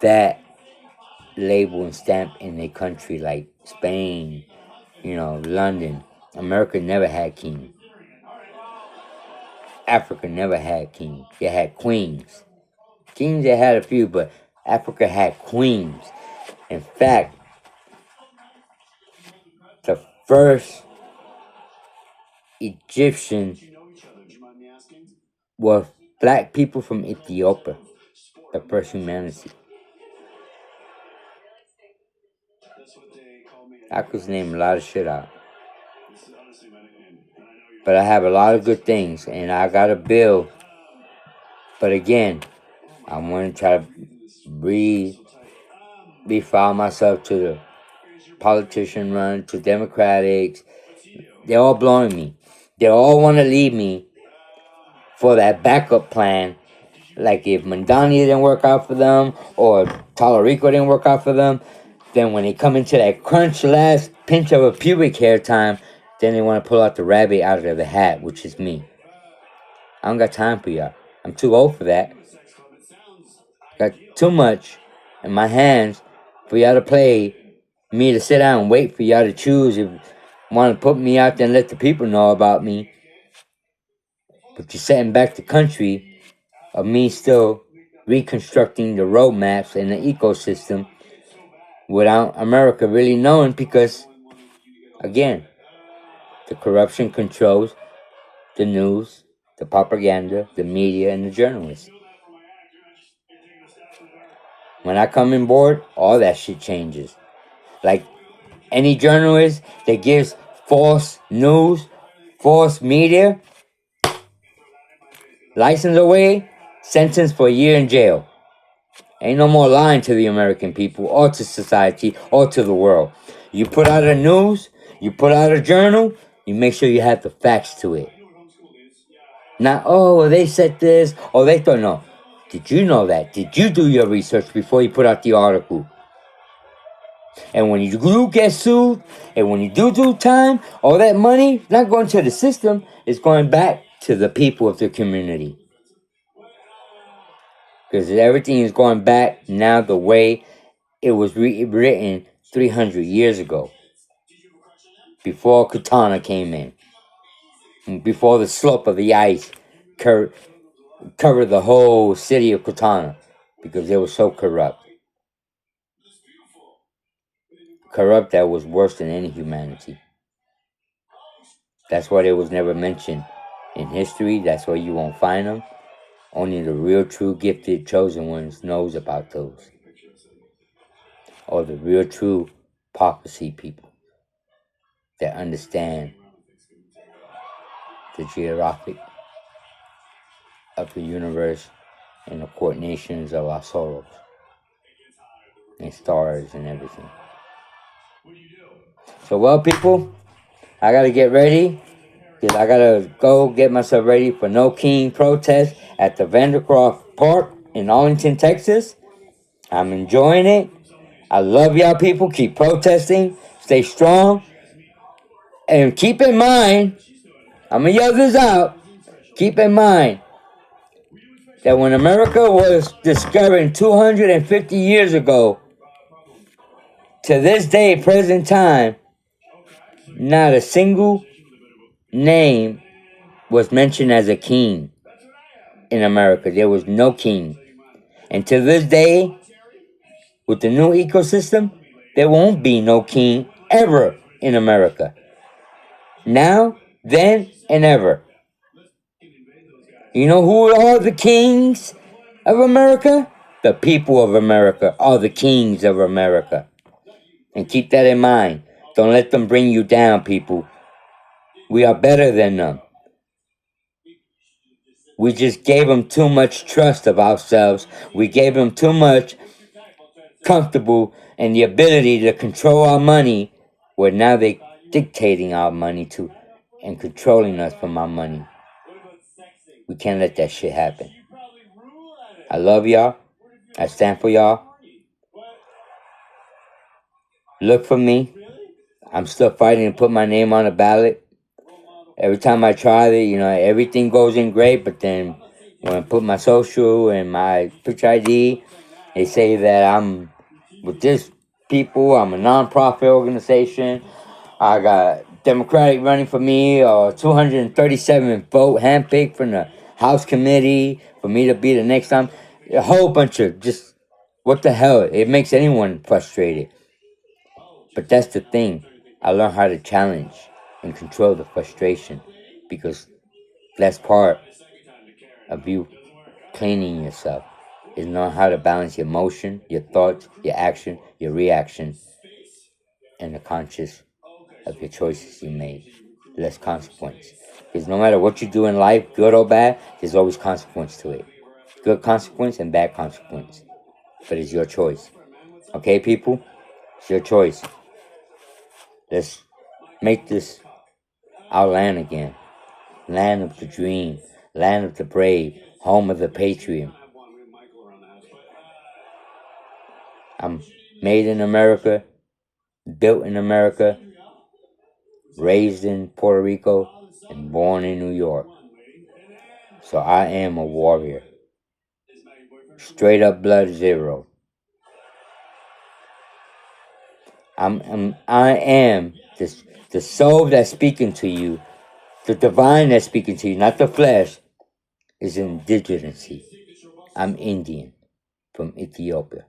that label and stamp in their country, like Spain, London. America never had king. Africa never had kings. They had queens. Kings, they had a few, but Africa had queens. In fact, the first Egyptian were black people from Ethiopia. The first humanity. I could name a lot of shit out. But I have a lot of good things, and I got a bill. But again, I want to try to refile myself to the politician run, to Democrats. They're all blowing me. They all want to leave me for that backup plan. Like if Mandani didn't work out for them, or Tallarico didn't work out for them, then when they come into that crunch last pinch of a pubic hair time, then they want to pull out the rabbit out of the hat, which is me. I don't got time for y'all. I'm too old for that. Got too much in my hands for y'all to play. Me to sit down and wait for y'all to choose if you want to put me out there and let the people know about me. But you're setting back the country of me still reconstructing the roadmaps and the ecosystem without America really knowing, because, again, the corruption controls the news, the propaganda, the media, and the journalists. When I come on board, all that shit changes. Like any journalist that gives false news, false media, license away, sentence for a year in jail. Ain't no more lying to the American people or to society or to the world. You put out a news, you put out a journal, you make sure you have the facts to it. Not, oh, well, they said this, or they thought, no. Did you know that? Did you do your research before you put out the article? And when you do get sued, and when you do time, all that money, not going to the system, it's going back to the people of the community. Because everything is going back now the way it was written 300 years ago. Before Katana came in. Before the slope of the ice covered the whole city of Katana. Because they were so corrupt. Corrupt that was worse than any humanity. That's why they was never mentioned in history. That's why you won't find them. Only the real, true, gifted, chosen ones knows about those. Or the real, true prophecy people that understand the geographic of the universe and the coordinations of our sorrows and stars and everything. So, well, people, I gotta get ready, because I gotta go get myself ready for No King protest at the Vandercroft Park in Arlington, Texas. I'm enjoying it. I love y'all people. Keep protesting. Stay strong. And keep in mind, I'm gonna yell this out. Keep in mind that when America was discovered 250 years ago, to this day, present time, not a single name was mentioned as a king in America. There was no king. And to this day, with the new ecosystem, there won't be no king ever in America. Now, then, and ever. You know who are the kings of America? The people of America are the kings of America. And keep that in mind. Don't let them bring you down, people. We are better than them. We just gave them too much trust of ourselves. We gave them too much comfortable and the ability to control our money, where now they dictating our money to and controlling us from our money. We can't let that shit happen. I love y'all. I stand for y'all. Look for me. I'm still fighting to put my name on the ballot. Every time I try it, everything goes in great, but then when I put my social and my picture ID, they say that I'm with this people. I'm a non-profit organization. I got Democratic running for me, 237 vote handpicked from the House committee for me to be the next time. A whole bunch of just, what the hell? It makes anyone frustrated. But that's the thing. I learned how to challenge and control the frustration, because that's part of you cleaning yourself, is knowing how to balance your emotion, your thoughts, your action, your reaction, and the conscious of your choices you made. Less consequence. Because no matter what you do in life, good or bad, there's always consequence to it. Good consequence and bad consequence. But it's your choice. Okay, people? It's your choice. Let's make this our land again. Land of the dream. Land of the brave. Home of the patriot. I'm made in America. Built in America. Raised in Puerto Rico. And born in New York. So I am a warrior. Straight up blood zero. I am the soul that's speaking to you, the divine that's speaking to you, not the flesh, is indigenous. I'm Indian from Ethiopia.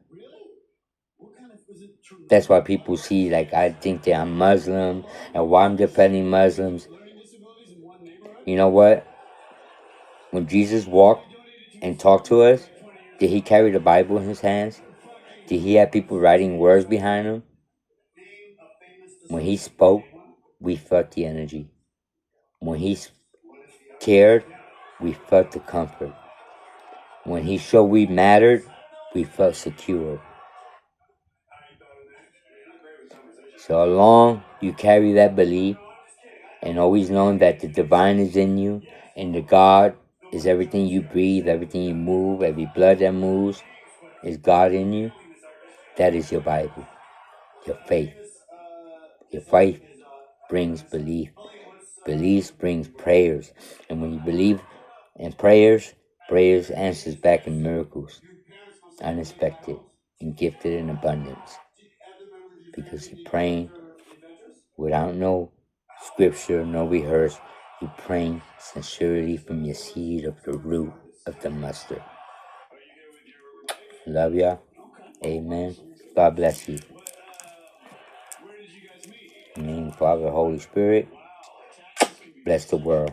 That's why people see, like, I think that I'm Muslim and why I'm defending Muslims. You know what? When Jesus walked and talked to us, did he carry the Bible in his hands? Did he have people writing words behind him? When he spoke, we felt the energy. When he cared, we felt the comfort. When he showed we mattered, we felt secure. So long you carry that belief and always knowing that the divine is in you and the God is everything you breathe, everything you move, every blood that moves is God in you, that is your Bible, your faith. Your faith brings belief. Belief brings prayers. And when you believe in prayers, prayers answers back in miracles. Unexpected and gifted in abundance. Because you're praying without no scripture, no rehearse. You're praying sincerely from your seed of the root of the mustard. Love ya. Amen. God bless you. In the name of the Father, Holy Spirit, bless the world.